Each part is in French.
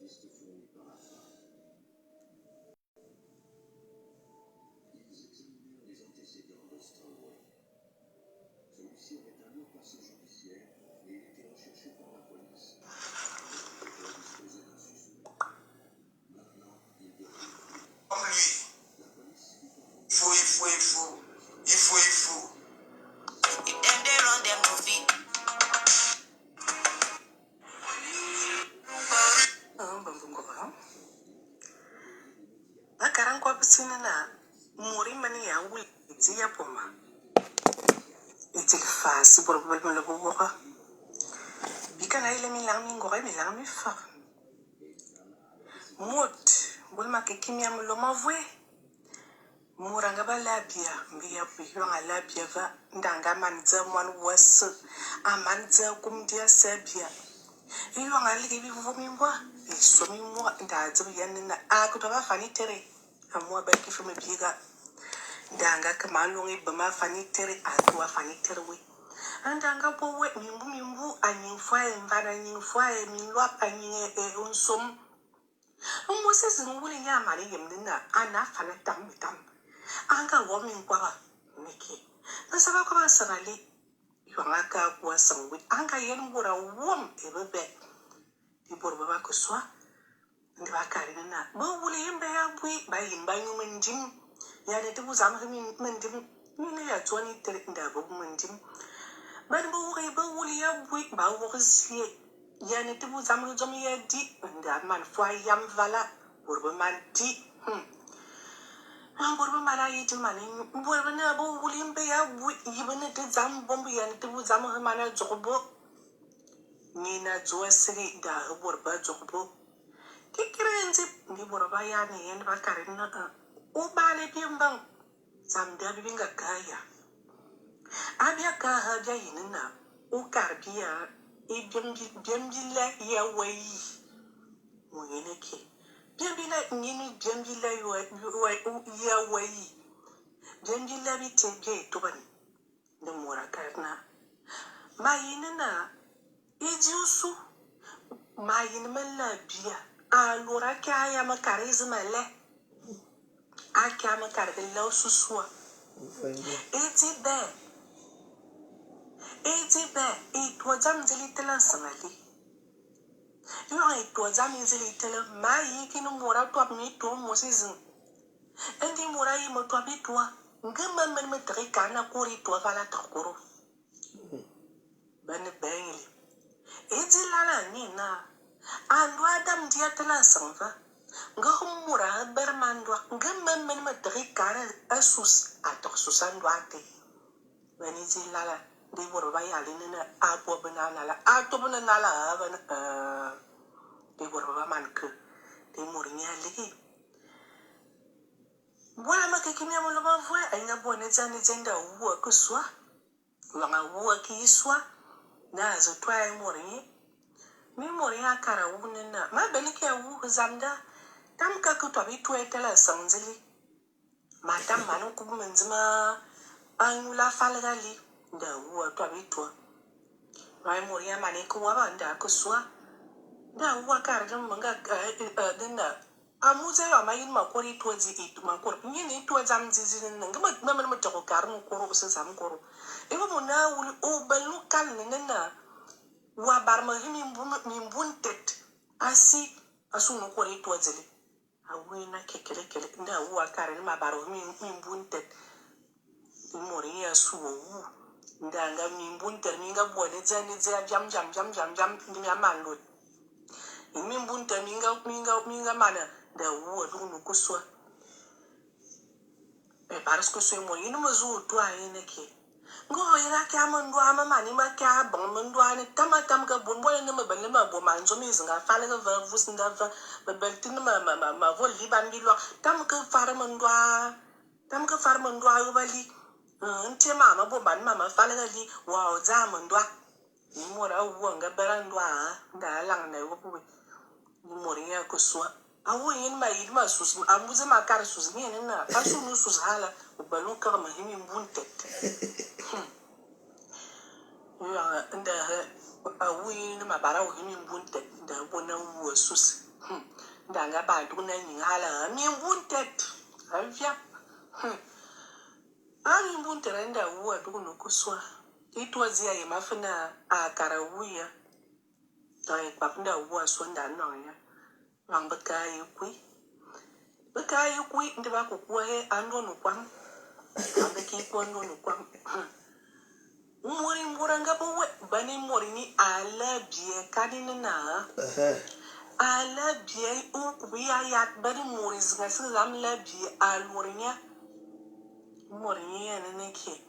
Il faut. If them they run them no fit. Bakaran kwa pisina na muri mani ya wul iti ya poma. Iti fasi borbol mo labo boka. Bika na ile milang mingore milang mi fa. Mot bol makikimia mlo mavwe. Muranga ba labia mbiya biyo nga labia va ndanga manza mwan was amanza kumdia sebia. Iyo nga ligi bi vumi mwa isomi mwa ndazo yanina akutoba fani tere amwa ba kifume biga ndanga kamalungi bama fani tere atwa fani tere we andanga po we mimbu anyimfwa mvana nyimfwa minwa anyi unsom Moses nguli nyama ni yemnina ana fana tam anga womin kwaba niki nasaba kwa sarali yanga ka kwa sangwi anga yen mura wom ebebe ibor baba kuswa ndiba karina bo wuli yembe ya bui ba yimba nyumenjim ya ne tubu zama mendim ni ya twani tere nda bo mendim ban bo wuli ya bui ba wogsie ya ne tubu zama zomi ya di nda man fwa yam vala borbo man di borbo mala yiti mani borbo na bo wuli yembe ya bui yibene te zam bombu ya ne tubu zama mana zobo Nina Joesri da Borba Jobo. Kikirenzi ni Borba yani and Bakarina. Ubale Pimbang. Sam Dabinga Kaya. Abia Kaha Jainina. Ukarbia. Jemjila Yaway. Muyeneki. Jembila Nini Jemjila Yaway. Jemjila Vite Toban. The Murakarna. Mayinina. Ijusu mayin mala biya alura kaya makarizma le akya makarilla susua eti be itwa jamzili tela sangali yo itwa jamzili tela mayi kinu mura to mi to mosizin endi mura yi mo to bitwa ngamba men metri kana kuri to fala takoro ban bangli Ezi lala nina andu adam dia tela sanva nga humura bermandwa nga memmen madri kara asus atok susandwate bani zi lala di borba yali nina abo banana la ato banana la ban di borba manke di murinya ligi wala makikimia mo loba vwe ainga bone zani zenda uwa kuswa wanga uwa kiswa na zo twae mi moriya kara wunina ma belike wu zamda tam ka ku to bi tla sanzili ma tam manu ku menzima anula falgali da wu to bi to ma moriya mani ku wa banda ku swa da wu kara dum manga dinda amuze wa mayin ma kori to zi itu ma kor ni to zam zizi nanga ma to karnu koro se zam koro e mo na wu o balu kal nina wa barma mimbuntet asi asunu kore to zeli awina kekele nda wa kare ma baro mimbuntet moriya suwo ndanga mimbuntet minga bone zani za jam ni amando mimbuntet minga mana da wo dunu kuswa e parasko so mo yinu mazu to ayene ke ngo ira kya mandu ama mani ma kya bon mandu ani tam ka bon ne ma balle ma bo man zo mi zinga fala ga va vus nda va beltin ma vo li ban bi lo tam ka far mandu ayo bali nte ma bo ban ma fala ga li wa za mandu ni mo ra wo nga berandu nda lang na wo bu ni mo ri ya ko so awu yin ma yid ma sus amuze ma kar sus ni na asu nu sus hala balon ka ma himi buntet nda awi ni mabara o himi bunte nda bona wo sus Ndanga ba duna ni hala mi buntet. Avia. Ani buntere nda uwa duno kuswa. Itwazia ye mafuna akarawuya. Ai papunda uwa sonda noya. Wambaka yukui. Baka yukui ndiba kukua he ando nukwam. Ambeki kwa ando nukwam. Mori muranga bawe bani mori ni ala bie kadini na. Ala bie ukubi ayat bani mori zgasi gamla bie alworinya. Mori ni ya naneke.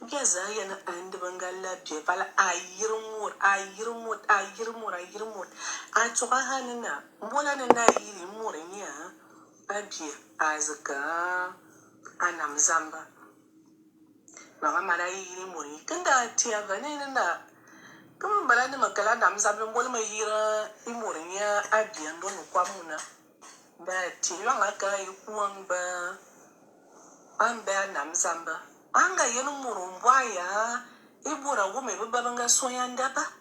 Gaza yana andi bangala bie pala ayirmur. Atoka hanina. Mbola nana yiri mori ni ya. Abie azka anamzamba. Mama mara yiri mori. Kanda tia vanena na. Kama mbala ni makala namzamba mbola mayira imori ni ya abie ndono kwa muna. Ba tia ngaka yukuamba. Amba namzamba. Anga yenu muru mbwaya. Ibura wume bubabanga soyandaba.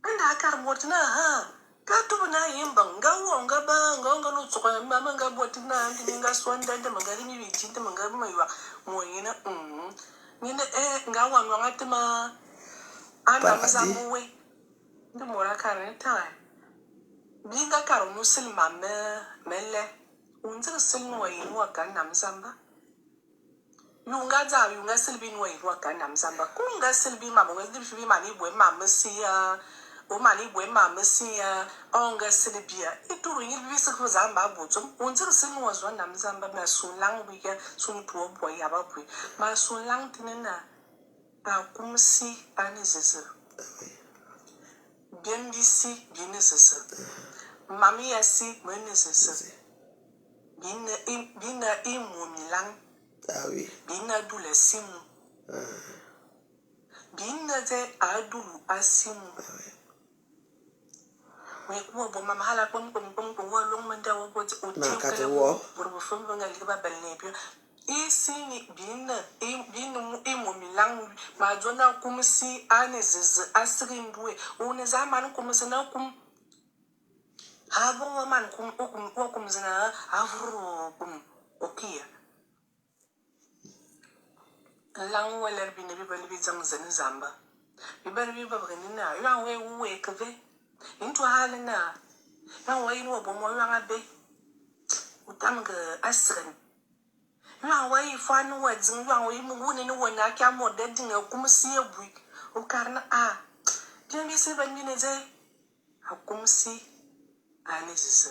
Anda akar motina ha. Katu na yimba ngawo ngaba ngonga no tsoka mama ngabotina ndi nga swanda ndi mangari mi bitinda mangari maywa moyina nyine ngawa nwangatima anda mazamuwe ndi mora karenta binga karo muslima mele unzira silno wayinu wakana mzamba yunga za yunga silbi no wayiru wakana mzamba kunga silbi mama ngezi bibi mani bwe mama siya o mani bwe mama siya onga silbia ituru yiri bisi ko zamba butso unzira silno wazwa na mzamba ma sulang biya suntuo boy yababwe ma sulang tinena akumsi anizese bembisi binisese mami yasi menisese bina imumilang bina dule simu bina ze adulu asimu we kuwa bo mama hala kom wa long manda wo bo uti wo bo fumba ngali ba belnebio isini bina imumilang ma jona kumsi anizese asrimbwe une zaman kumsi na kum habo man kum zina avro kum okia lang weler bine bi bali bi zang zan zamba bi bali bi babani na yan we kave into halina yan we no bo mo yan abe utam ga asren yan we fan we zin yan we mu woni no wona kya mo de din kum si ebu o karna a bien bi se ban ne ze akum si ani sisa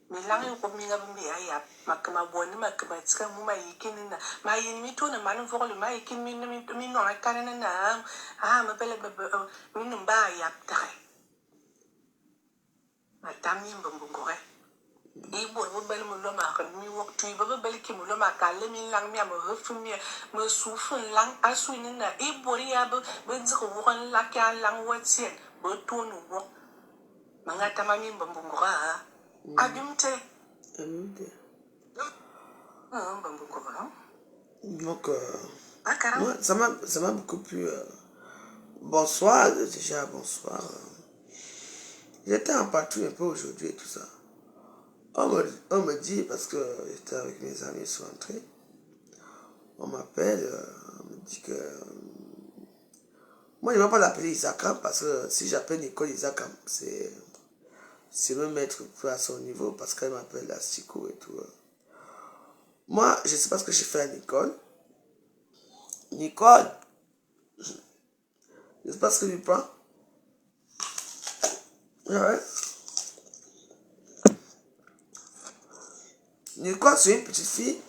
milang ko minga bimbi aya makama boni makama tsika mu mayikin na mayin mi to na manu vogol mayikin mi no akana na ma bele mi no ba ya tai matami mbongo re e bo bele mu lo ma kan mi wok tu ba bele ki mu lo ma kale mi lang mi ma refu mi ma su fun lang asu ni na e bo ri ya ba nziko won la kya lang watien bo to no wo mangata mami mbongo ra Abimte. Donc, moi, ça m'a beaucoup plu. Bonsoir, déjà, bonsoir. J'étais en patrouille un peu aujourd'hui et tout ça. On me dit, parce que j'étais avec mes amis, ils sont entrés. On m'appelle, on me dit que... Moi, je ne vais pas l'appeler Isakam, parce que si j'appelle Nicole Isakam, c'est me mettre plus à son niveau parce qu'elle m'appelle Astico et tout. Moi, je ne sais pas ce que j'ai fait à Nicole. Nicole, je ne sais pas ce que tu prends. Ouais. Nicole, c'est une petite fille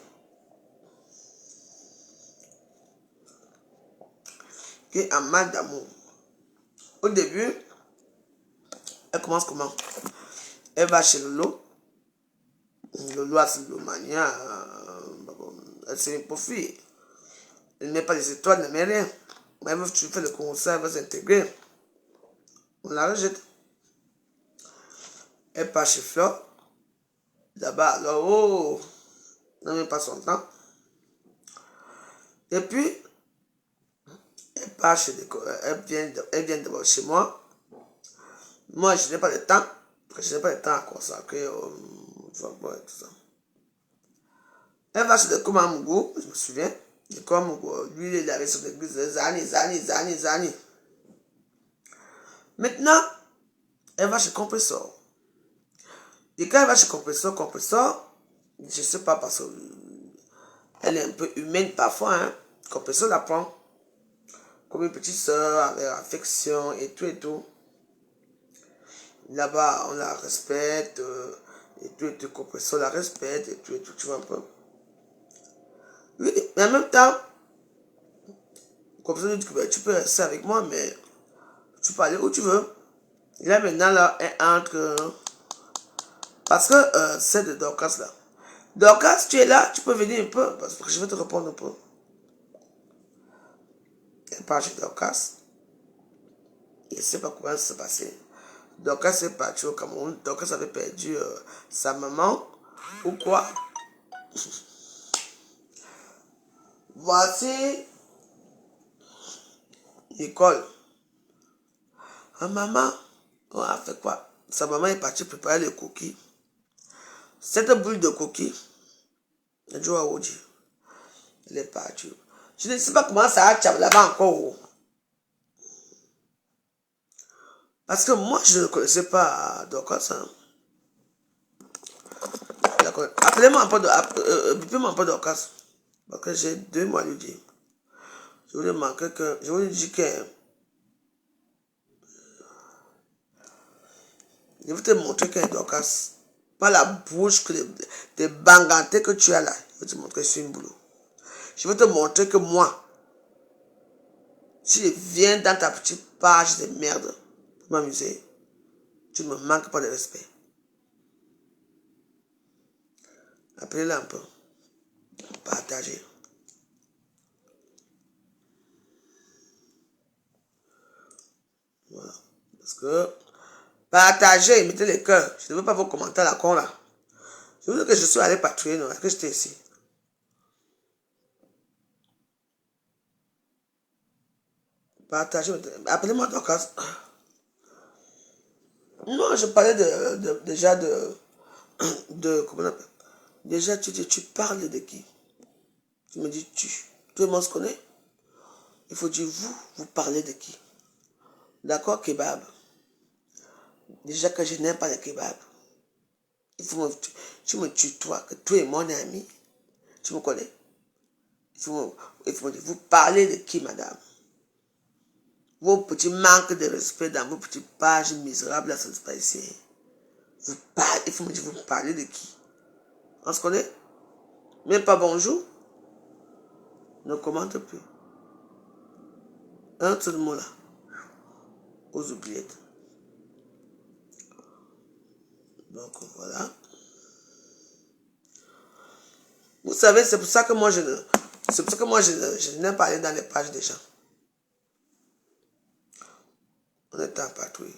qui est en mal d'amour. Au début, elle commence comment? Elle va chez Lolo. Lolo a cette mania. Elle c'est une pauvre fille. Elle ne met pas les étoiles, elle ne met rien. Même si tu fais le concert, elle va s'intégrer. On la rejette. Elle part chez Fleur. D'abord, alors, oh, elle ne met pas son temps. Et puis, elle part chez elle vient d'abord chez moi. Moi, je n'ai pas le temps. Je n'ai pas le temps à consacrer au et tout ça. Elle va chez le Komamougou, je me souviens. Le Komamougou, lui, il avait son église des années. Maintenant, elle va chez Compressor. Et quand elle va chez Compressor, je ne sais pas parce qu'elle est un peu humaine parfois, hein. Compressor la prend comme une petite soeur avec affection et tout. Là-bas, on la respecte, et tout, Compressor la respecte, et tout, tu vois un peu. Oui, mais en même temps, Compressor dit que tu peux rester avec moi, mais tu peux aller où tu veux. Et là, maintenant, là, elle entre. Parce que c'est de Dorcas là. Dorcas, tu es là, tu peux venir un peu, parce que je vais te répondre un peu. Elle part chez Dorcas. Je ne sais pas comment ça s'est passé. Dorcas est parti au Cameroun. Dorcas avait perdu sa maman. Ou quoi. Voici Nicole. Ah, maman, on a fait quoi? Sa maman est partie préparer les cookies. Cette boule de cookies, elle joue à Oji. Elle est partie. Je ne sais pas comment ça a été là-bas encore. Parce que moi, je ne connaissais pas Dorcas. Hein. Appelez-moi un peu de Dorcas. Parce que j'ai 2 mois à lui dire. Je voulais manquer que. Je voulais dire que. Je vais te montrer qu'un Dorcas. Pas la bouche, des bangantés que tu as là. Je vais te montrer que c'est une boulot. Je vais te montrer que moi, si je viens dans ta petite page de merde pour m'amuser, tu ne me manques pas de respect. Appelez-la un peu. Partagez. Voilà. Parce que partagez, mettez les cœurs. Je ne veux pas vos commentaires là con là. Je veux dire que je suis allé patrouiller, non, que j'étais ici. Partagez. Appelez-moi Dorcas. Non, je parlais déjà comment on appelle? Déjà, tu parles de qui? Tu me dis tu. Tout le monde se connaît. Il faut dire vous parlez de qui? D'accord, kebab. Déjà que je n'aime pas le kebab. Tu me tutoies, que tu es mon ami. Tu me connais. Il faut me dire, vous parlez de qui, madame? Vos petits manques de respect dans vos petites pages misérables, là, ça se passe ici. Il faut me dire, vous parlez de qui? On se connaît? Même pas bonjour? Ne commente plus. Un seul mot là. Aux oubliettes. Donc voilà. Vous savez, c'est pour ça que moi je n'aime pas aller dans les pages des gens. On est en patrouille.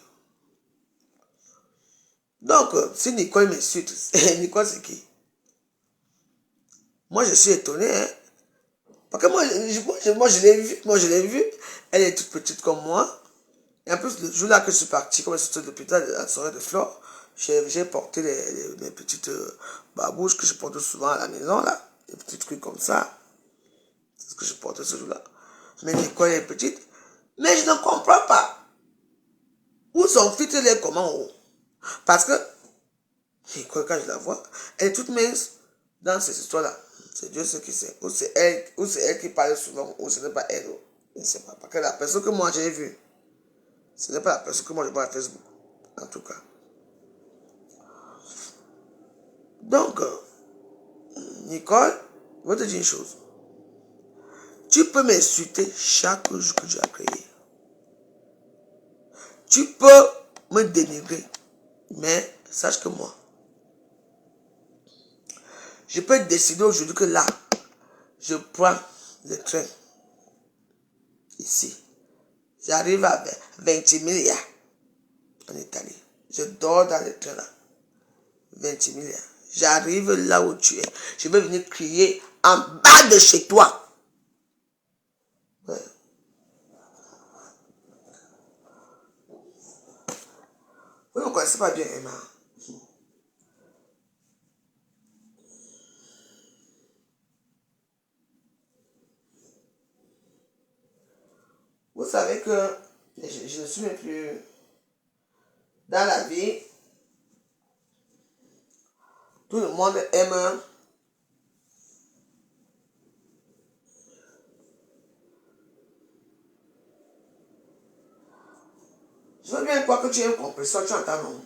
Donc, si Nicole m'insulte, Nicole c'est qui? Moi je suis étonné, hein. Parce que moi je l'ai vue. Elle est toute petite comme moi. Et en plus, le jour là que je suis parti, comme je suis sorti de l'hôpital à la soirée de Flore, j'ai porté les petites babouches que je porte souvent à la maison, là. Des petits trucs comme ça. C'est ce que je portais ce jour-là. Mais Nicole est petite. Mais je ne comprends pas. Où son fils, elle est comment? Parce que, Nicole, quand je la vois, elle est toute mince dans ces histoires-là. C'est Dieu ce qui sait. Ou c'est elle qui parle souvent, ou ce n'est pas elle. Je ne sais pas. Parce que la personne que moi j'ai vue, ce n'est pas la personne que moi je vois à Facebook. En tout cas. Donc, Nicole, je vais te dire une chose. Tu peux m'insulter chaque jour que tu as créé. Tu peux me dénigrer. Mais sache que moi, je peux décider aujourd'hui que là, je prends le train. Ici. J'arrive à 20 milliards en Italie. Je dors dans le train là. 20 milliards. J'arrive là où tu es. Je vais venir crier en bas de chez toi. Ouais. Vous ne connaissez pas bien Emma. Vous savez que je ne suis même plus dans la vie. Tout le monde aime je veux bien croire que tu aimes compresseur, tu entends non?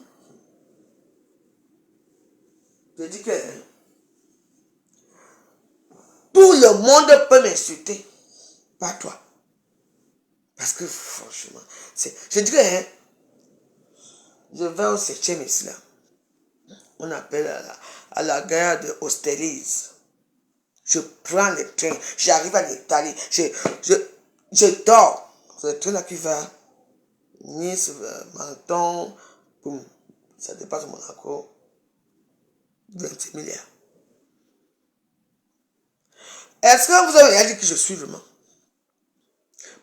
Je dis que tout le monde peut m'insulter, pas toi. Parce que franchement, je dis que je vais au 7e ici là. On appelle à la gare de Austerlitz. Je prends le train, j'arrive à l'Italie, je dors. C'est le train là qui va Nice, Menton, boum, ça dépasse Monaco, 20 milliards. Est-ce que vous avez rien dit que je suis vraiment?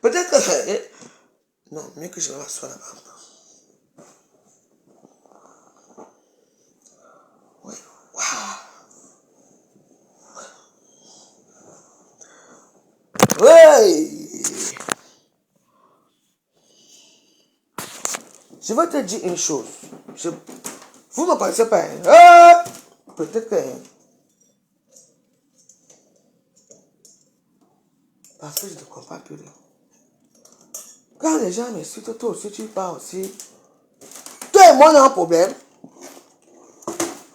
Peut-être que... Non, mieux que je vais m'asseoir là-bas. Oui. Wow. Oui. Je vais te dire une chose. Vous ne me connaissez pas. Hein? Peut-être que... Parce que je ne comprends plus. Quand les gens m'insultent, toi aussi, tu parles aussi. Toi et moi, on a un problème.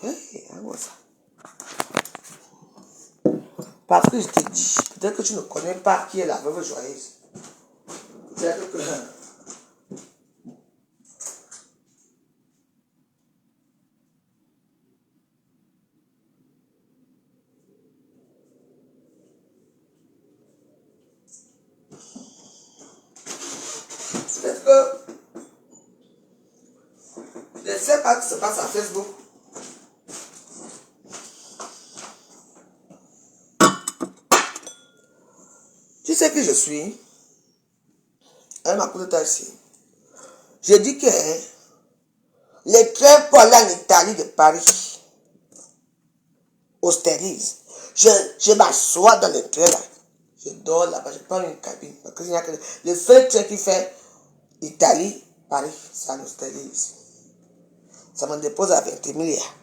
Hey, ça. Parce que je te dis, peut-être que tu ne connais pas qui est la veuve joyeuse. Peut-être que... Peut-être que... Je ne sais pas ce qui se passe à Facebook. Tu sais qui je suis? Elle m'a coupé ici. Je dis que les trains pour aller en Italie de Paris, Austerlitz, je m'assois dans le train là. Je dors là-bas, je prends une cabine. Parce que le seul train qui fait Italie, Paris, c'est à Austerlitz. Ça me dépose à 20 milliards.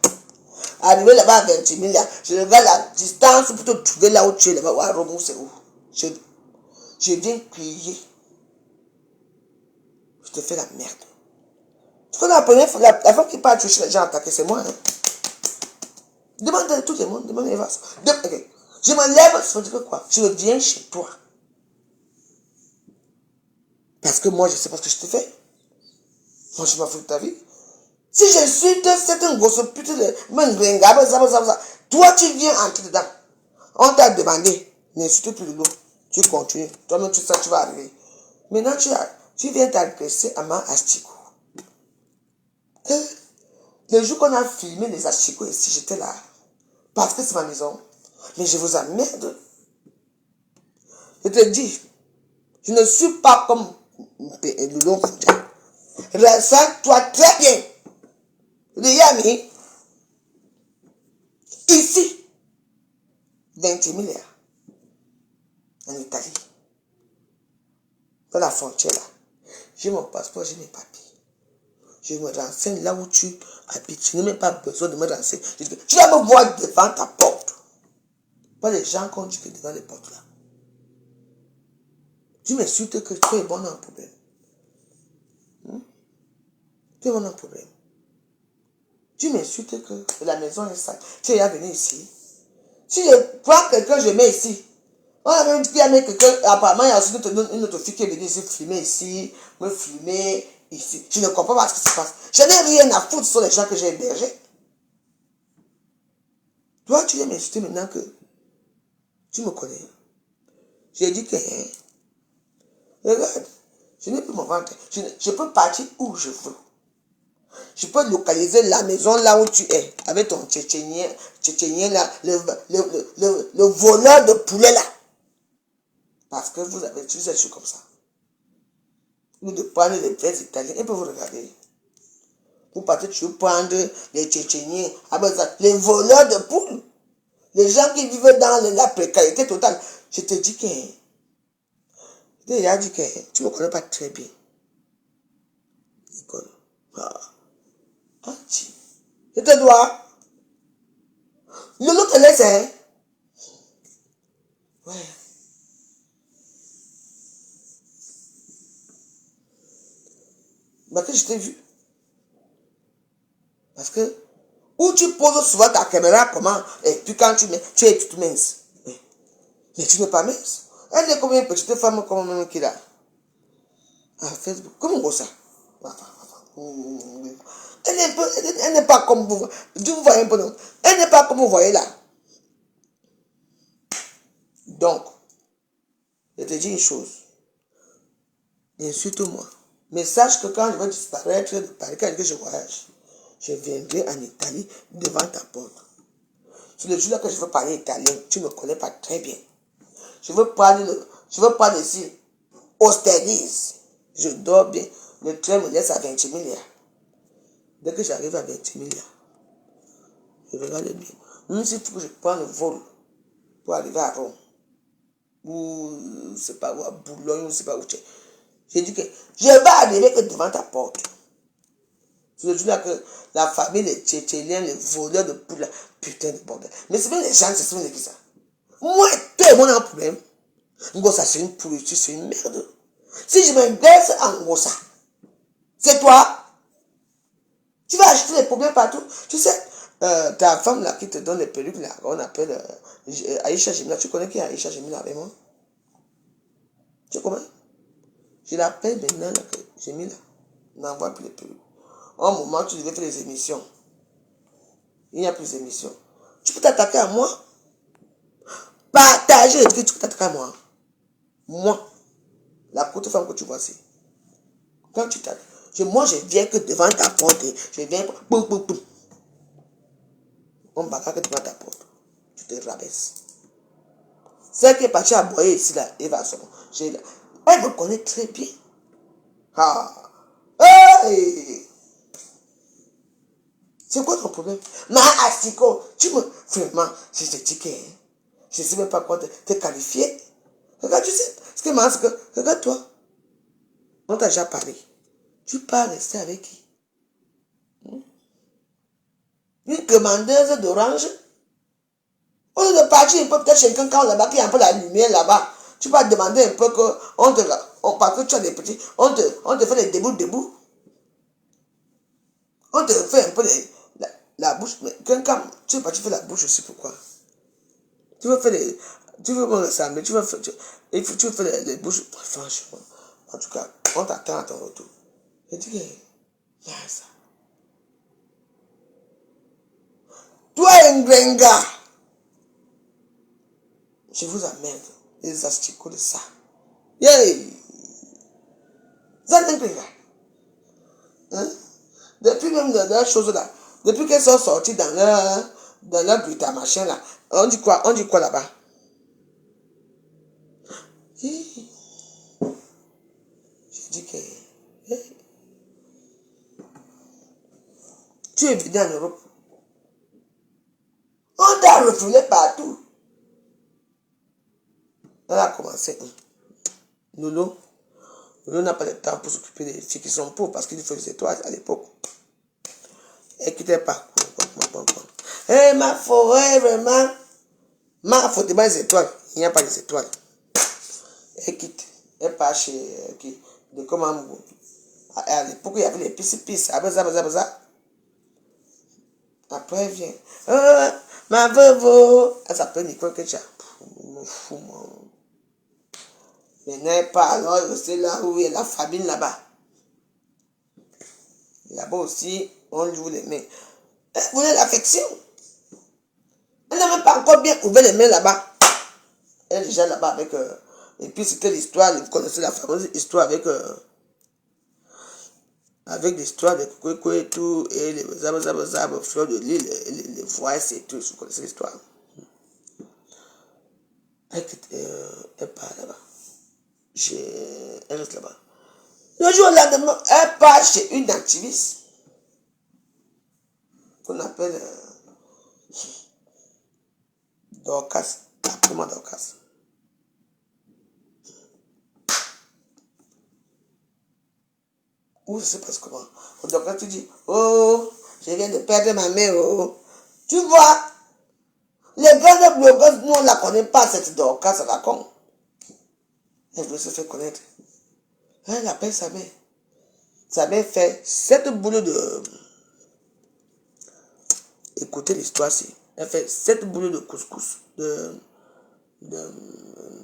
Arrivé là-bas à 20 milliards, je regarde la distance pour te trouver là où tu es là-bas. Ouais, Romou, c'est où? Je viens crier. Je te fais la merde. Parce que la première fois, la femme qui part toucher les gens attaqués, c'est moi. Hein. Demande à tout le monde, demande à Eva. Okay. Je me lève, je me dis que quoi? Je viens chez toi. Parce que moi, je sais pas ce que je te fais. Moi, je m'en fous de ta vie. Si j'insulte cette grosse pute de toi, tu viens entrer dedans. On t'a demandé, n'insulte plus le lot. Tu continues. Toi-même, tu sais, tu vas arriver. Maintenant, tu viens t'agresser à ma asticot. Le jour qu'on a filmé les asticots ici, j'étais là. Parce que c'est ma maison. Mais je vous emmerde. Je te dis, je ne suis pas comme le long Foudia. Ressens-toi très bien. Yami, ici, 20 milliards. En Italie. Dans la frontière là. J'ai mon passeport, j'ai mes papiers. Je me renseigne là où tu habites. Je n'ai même pas besoin de me renseigner. Tu vas me voir devant ta porte. Pas les gens qu'on dit que devant les portes là. Tu m'insultes que tu es bon dans un problème. Tu es bon dans un problème. Tu m'insultes que la maison est sale. Tu es venu ici. Si je prends quelqu'un, je mets ici. On a même dit qu'il y a quelqu'un, apparemment, il y a aussi une autre fille qui est venue ici filmer ici, me filmer ici. Je ne comprends pas ce qui se passe. Je n'ai rien à foutre sur les gens que j'ai hébergés. Toi, tu viens m'insulter maintenant que tu me connais. J'ai dit que, regarde, je n'ai plus mon ventre. Je peux partir où je veux. Je peux localiser la maison là où tu es, avec ton tchétchénien là, le voleur de poulet là. Parce que vous avez tous des choses comme ça. Ou de prendre les vrais Italiens, et puis vous regardez. Vous partez toujours prendre les Tchétchéniens, les voleurs de poules, les gens qui vivent dans la précarité totale. Je te dis que, tu ne me connais pas très bien. Nicole. Je te dois. Lolo te laisse, hein? Ouais. Mais que je t'ai vu. Parce que, où tu poses souvent ta caméra, comment, et puis quand tu mets, tu es toute mince. Mais tu n'es pas mince. Elle est comme une petite femme comme qu'il a. À Facebook. Comment ça? Elle n'est pas comme vous. Vous voyez un peu, non? Elle n'est pas comme vous voyez là. Donc, je te dis une chose. Insulte-moi. Mais sache que quand je vais disparaître de Paris, quand je voyage, je viendrai en Italie devant ta porte. C'est le jour-là que je veux parler italien. Tu ne me connais pas très bien. Je veux parler ici. Austerlitz. Je dors bien. Le train me laisse à 20 000 là. Dès que j'arrive à 20 000 là, je regarde bien. Même s'il faut que je prends le vol pour arriver à Rome, ou je ne sais pas où, à Boulogne, je ne sais pas où tu es. J'ai dit que je vais arriver que devant ta porte. C'est le jour-là que la famille, les Tchétchéniens, les voleurs de poules, putain de bordel. Mais c'est bien les gens, c'est bien qui ça. Moi, tout le monde a un problème. Ngosa, c'est une pourriture, c'est une merde. Si je m'intéresse en Ngosa, c'est toi. Tu vas acheter les problèmes partout. Tu sais, ta femme là qui te donne les perruques là, on appelle Aïcha Jemila. Tu connais qui est Aïcha Jemila avec moi? Tu connais? Je l'appelle maintenant là, que Jemila n'envoie plus les perruques. Au moment où tu devais faire les émissions, il n'y a plus d'émissions. Tu peux t'attaquer à moi. Partager les trucs, tu peux t'attaquer à moi. Moi, la courte femme que tu vois ici. Quand tu t'attaques, moi je viens que devant ta porte. Je viens, boum, boum, boum. On bagarre que devant ta porte. Tu te rabaisses. Celle qui est partie à boyer ici, là, Eva Somon. Elle me connaît très bien. Ah. Hey! C'est quoi ton problème? Ma Asiko, tu me. Vraiment, je te dis que. Je ne sais même pas quoi te qualifier. Regarde, tu sais. Ce qui marche, c'est que. Regarde-toi. On t'a déjà parlé. Tu pars rester avec qui? Une commandeuse d'orange? Au lieu de partir un peu, peut-être chez quelqu'un là-bas qui a un peu la lumière là-bas. Tu vas demander un peu parce que tu as des petits. On te fait les debout. On te fait un peu la bouche. Mais quelqu'un, tu es parti faire la bouche aussi, pourquoi? Tu veux faire les. Tu veux me ressembler, tu veux faire les bouches. Franchement, en tout cas, on t'attend à ton retour. Je dis que. Il y a ça. Toi, Ngrenga, je vous amène les asticots de ça. Yay! Ça, Ngrenga. Hein? Depuis même dans la chose là, depuis qu'elles sont sorties dans leur butin machin là, on dit quoi là-bas? Je dis que tu es venu en Europe. On t'a refoulé partout. On a commencé. Lolo n'a pas le temps pour s'occuper des filles qui sont pauvres parce qu'il faisait toi à l'époque. Elle quittait pas. Eh, ma forêt, vraiment. Ma faute, pas les étoiles. Il n'y a pas les étoiles. Elle quitte. Elle part chez qui? De comment. À l'époque, il y avait les pistes. Après, elle vient. Ma veuve. Elle s'appelle Nicole Ketcha. Je me fous, moi. Mais n'est pas alors, c'est là où il y a la famine là-bas. Là-bas aussi, on joue les mains. Elle voulait l'affection. Elle n'a même pas encore bien ouvert les mains là-bas. Elle est déjà là-bas avec. Et puis c'était l'histoire, vous connaissez la fameuse histoire avec l'histoire de Kouékoué et tout, et les zab, fleurs de l'île, les voices et tout, vous connaissez l'histoire. Elle part là-bas. Elle reste là-bas. Le jour au lendemain, elle part chez une activiste. qu'on appelle Dorcas. Comment Dorcas? Ou je sais pas comment. Dorcas, tu dis, oh, je viens de perdre ma mère, oh. Tu vois, les grandes blogueuses, nous on ne la connaît pas, cette Dorcas, ça raconte. Elle veut se faire connaître. Elle appelle sa mère. Sa mère fait 7 boulots de... Écoutez l'histoire, c'est. Elle fait 7 boulots de couscous, de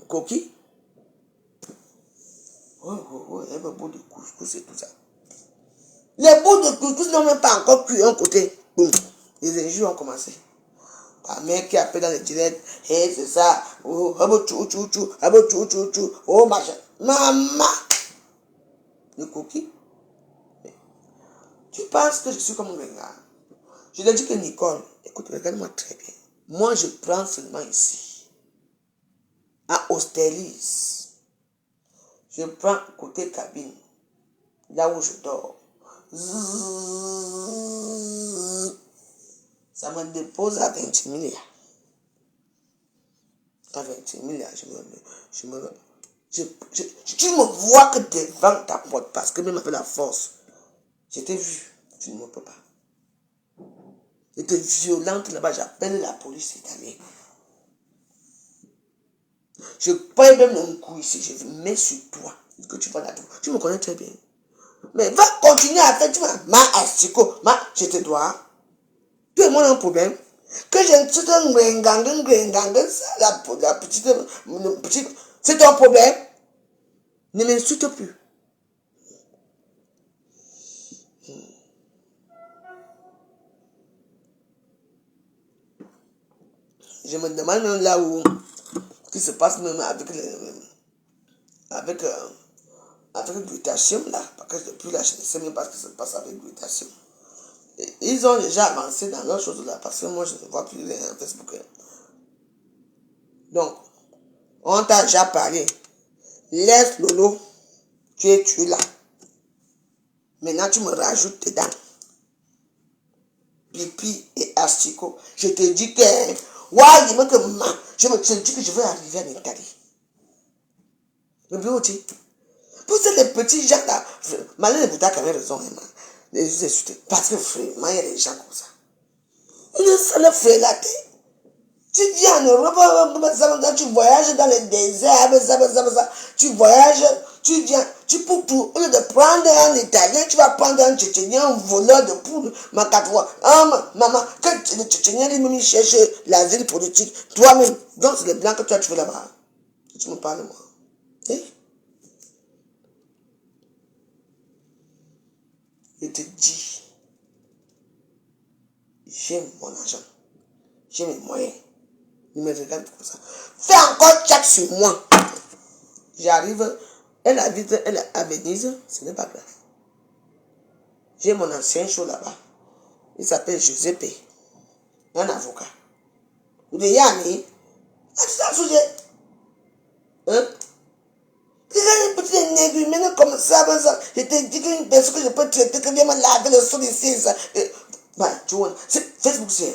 coquilles. Oh, elle fait bout de couscous et tout ça. Les bouts de couscous n'ont même pas encore cuit un côté. Boum. Les injures ont commencé. Ta mère qui appelle dans le direct, hey, c'est ça, oh, oh, machin. Maman! Les coquilles. Tu penses que je suis comme un gars? Je lui ai dit que Nicole, écoute, regarde-moi très bien. Moi, je prends seulement ici, à Austerlitz. Je prends côté cabine, là où je dors. Ça me dépose à 20 000. À 20 000, tu me vois que devant ta porte, parce que même avec la force, je t'ai vu, tu ne me peux pas. J'étais violente là-bas, j'appelle la police italienne. Je prends même mon coup ici, je mets sur toi. Que tu vas là-dedans. Tu me connais très bien. Mais va continuer à faire, tu vois, je te dois. Tu es moi un problème. Que j'ai un gringang, ça, la petite, c'est ton problème. Ne m'insulte plus. Je me demande même là où, ce qui se passe même avec Glutacium là, parce que depuis là, je ne sais même pas ce qui se passe avec Glutacium. Ils ont déjà avancé dans leur chose là, parce que moi je ne vois plus les Facebook. Donc, on t'a déjà parlé. Laisse Lolo, tu es là. Maintenant tu me rajoutes dedans. Pipi et asticot. Je te dis que, je me dis que je vais arriver en Italie. Mais bien aussi. Pour ces les petits gens là, malin de Bouddha qui avait raison, parce que vraiment, il y a des gens comme ça. Une seule frégaté. Tu viens en Europe, tu voyages dans les déserts, tu voyages, tu viens, tu peux tout. Au lieu de prendre un Italien, tu vas prendre un Tchétchénien, un voleur de poudre, ma 4 fois. Maman, que le Tchétchénien lui-même cherche l'asile politique, toi-même. Donc c'est les blancs que tu as trouvé là-bas. Tu me parles, moi. Eh? Je te dis, j'aime mon argent, j'ai mes moyens. Il me regarde comme ça. Fais encore chat sur moi. J'arrive, elle habite à Venise, ce n'est pas grave. J'ai mon ancien show là-bas. Il s'appelle Giuseppe, un avocat. Vous dites, Yanni, c'est un sujet. Hein? Tu as une petite nègre, maintenant comme ça, je te dis qu'une personne que je peux traiter, que vient me laver le sol ici, ça. Bah, tu vois, Facebook, c'est.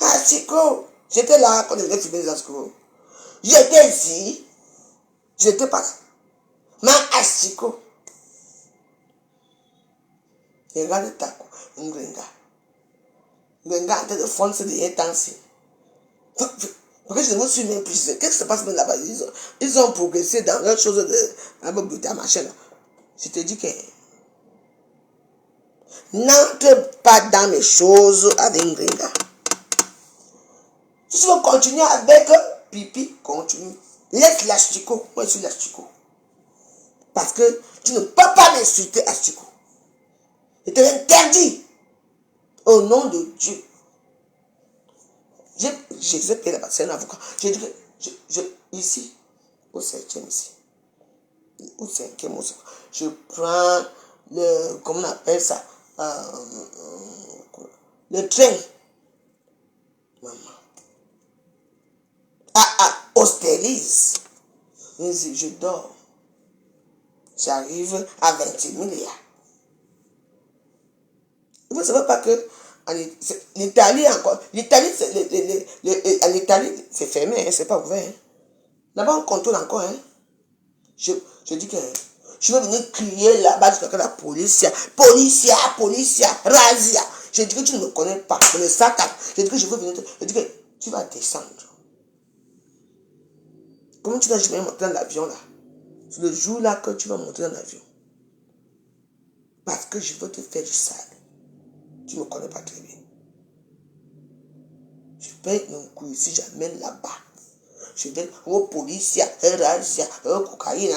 Ah, Chico, j'étais là quand je venais filmer les Asco. J'étais ici, j'étais pas là. Ma Chico. Regarde Taco, un gringa. Gringa en train de foncer des temps-ci. Parce que je ne me suis même plus. Qu'est-ce qui se passe même là-bas? Ils ont progressé dans leur chose de machin là. Je te dis que n'entre pas dans mes choses avec un gringa. Si tu veux continuer avec Pipi, continue. Laisse l'Astico. Moi, je suis l'Astico. Parce que tu ne peux pas m'insulter Astico. Je te l'interdis. Au nom de Dieu. J'ai payé là-bas. C'est un avocat. J'ai dit que ici, au 7e ici, au 5e, je prends le, comment on appelle ça, le train. Maman. À Austerlitz. Je dors. J'arrive à 20 000. Vous ne savez pas que l'Italie encore, l'Italie, en Italie, c'est fermé, hein, c'est pas ouvert. Hein. Là-bas, on contrôle encore. Hein. Je dis que je vais venir crier là-bas jusqu'à la policia, razzia. Je dis que tu ne me connais pas, mais le sac, je dis que je veux venir, je dis que tu vas descendre. Comment tu n'as jamais monté dans l'avion là? C'est le jour là que tu vas monter dans l'avion. Parce que je veux te faire du sale. Tu ne me connais pas très bien. Je paye mon coup si j'amène là-bas. Je vais aux policiers, aux cocaïne,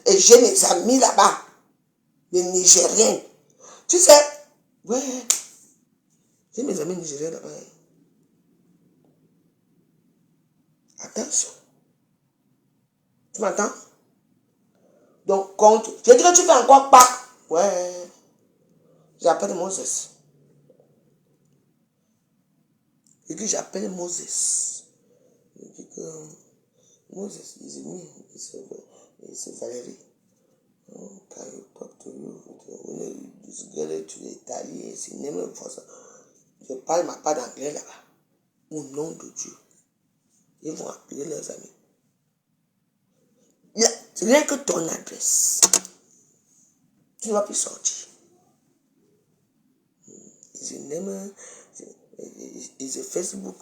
et j'ai mes amis là-bas, les Nigériens. Tu sais, ouais, j'ai mes amis Nigériens là-bas. Attention. Tu m'entends? Donc, compte. Je dis que tu fais encore pas. Ouais. J'appelle Moses. Je dis que j'appelle Moses. Je dis que Moses, is me. It's Valérie. Oh, can you talk to you? When you just get it to l'Italie, c'est même for ça. Je parle ma part d'anglais là-bas. Au nom de Dieu. Ils vont appeler leurs amis. Rien que ton adresse. Tu ne vas plus sortir. Is a name, is a Facebook.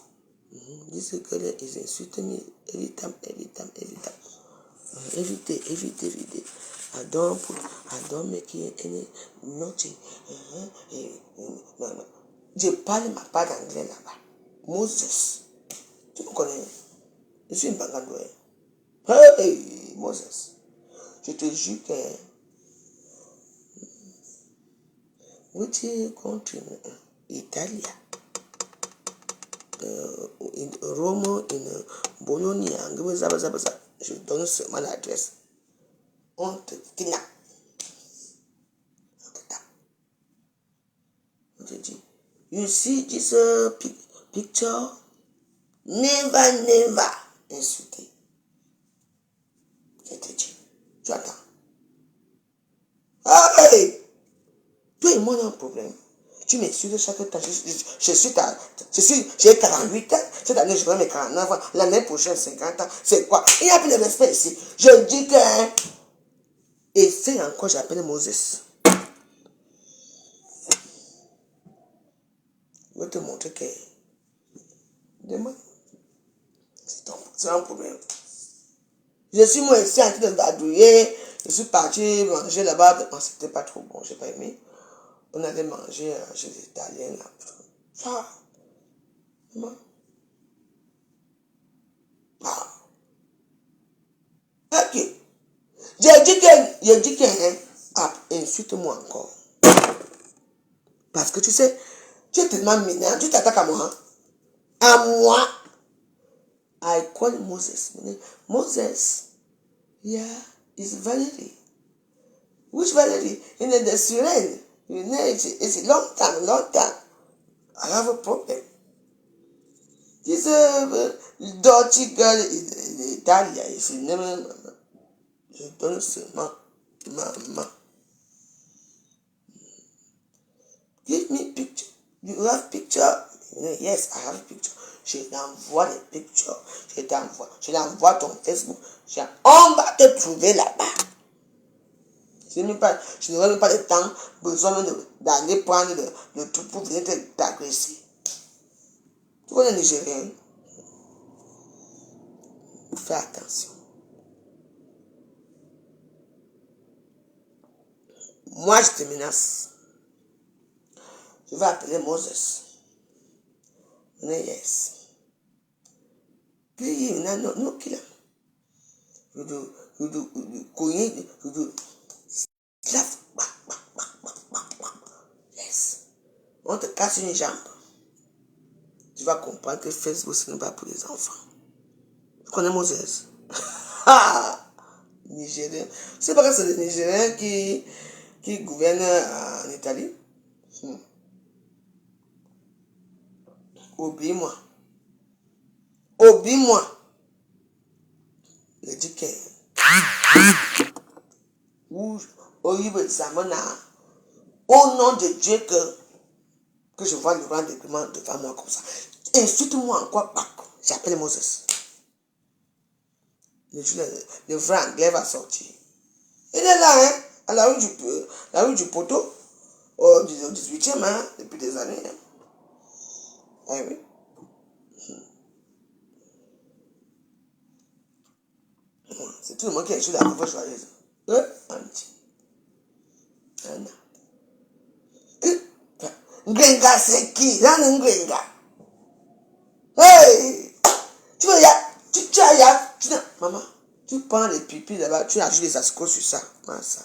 This girl is insulting me every time. Every day. I don't make any nothing. Je parle ma part d'anglais là-bas. Moses. Tu me connais? Je suis une bagandoué. Hey, Moses. Je te jure que which country? Italia. In Rome, in Bologna, je donne seulement l'adresse. On te kidnappe. On te dit, you see this picture? Never insulter. Je te dis, tu attends. Hey! Toi et moi, on a un problème. Tu m'insultes chaque temps. J'ai 48 ans. Cette année, je vais mes 49 ans. L'année prochaine, 50 ans. C'est quoi? Il n'y a plus de respect ici. Je dis que... Et c'est encore, j'appelle Moses. Je vais te montrer que... Demain, c'est un problème. Je suis moi ici en train de vadrouiller. Je suis parti manger là-bas. Non, c'était pas trop bon. J'ai pas aimé. On allait manger chez les Italiens là. Ça. Ah. Ok. J'ai dit que insulte-moi encore. Parce que tu sais, tu es tellement ménage, tu t'attaques à moi. À moi. I call Moses. Moses. Yeah, it's Valerie. Which Valerie? In the Syrian. You know, it's a long time. I have a problem. This dirty girl in Italia. If you never, je donne seulement maman. Give me picture. You have picture? Yes, I have picture. Je t'envoie les pictures. Je l'envoie ton Facebook. On va te trouver là-bas. Je n'aurai même pas le temps, besoin d'aller prendre le truc pour venir t'agresser. Tu vois les Nigériens? Fais attention. Moi, je te menace. Je vais appeler Moses. Yes. Puis, il y a no killer. You do, yes. On te casse une jambe. Tu vas comprendre que Facebook, ce n'est pas pour les enfants. Tu connais Moses? Nigérien. C'est pas que c'est les Nigériens qui gouvernent en Italie. Oublie-moi. Le dit que ou Oyibe Zamana Au nom de Dieu que je vois le rang d'écriment devant moi comme ça. Insulte-moi encore, j'appelle Moses. Le frère anglais va sortir. Il est là, hein, à la rue du poteau, au 18e, hein, depuis des années. Hein. Ah oui. C'est tout le monde qui est sur la pauvre joyeuse. Ngwenga, c'est qui? Là, Ngwenga. Hey! Tu veux, maman, tu prends les pipis là-bas, tu ajoutes les ascos sur ça. Ça.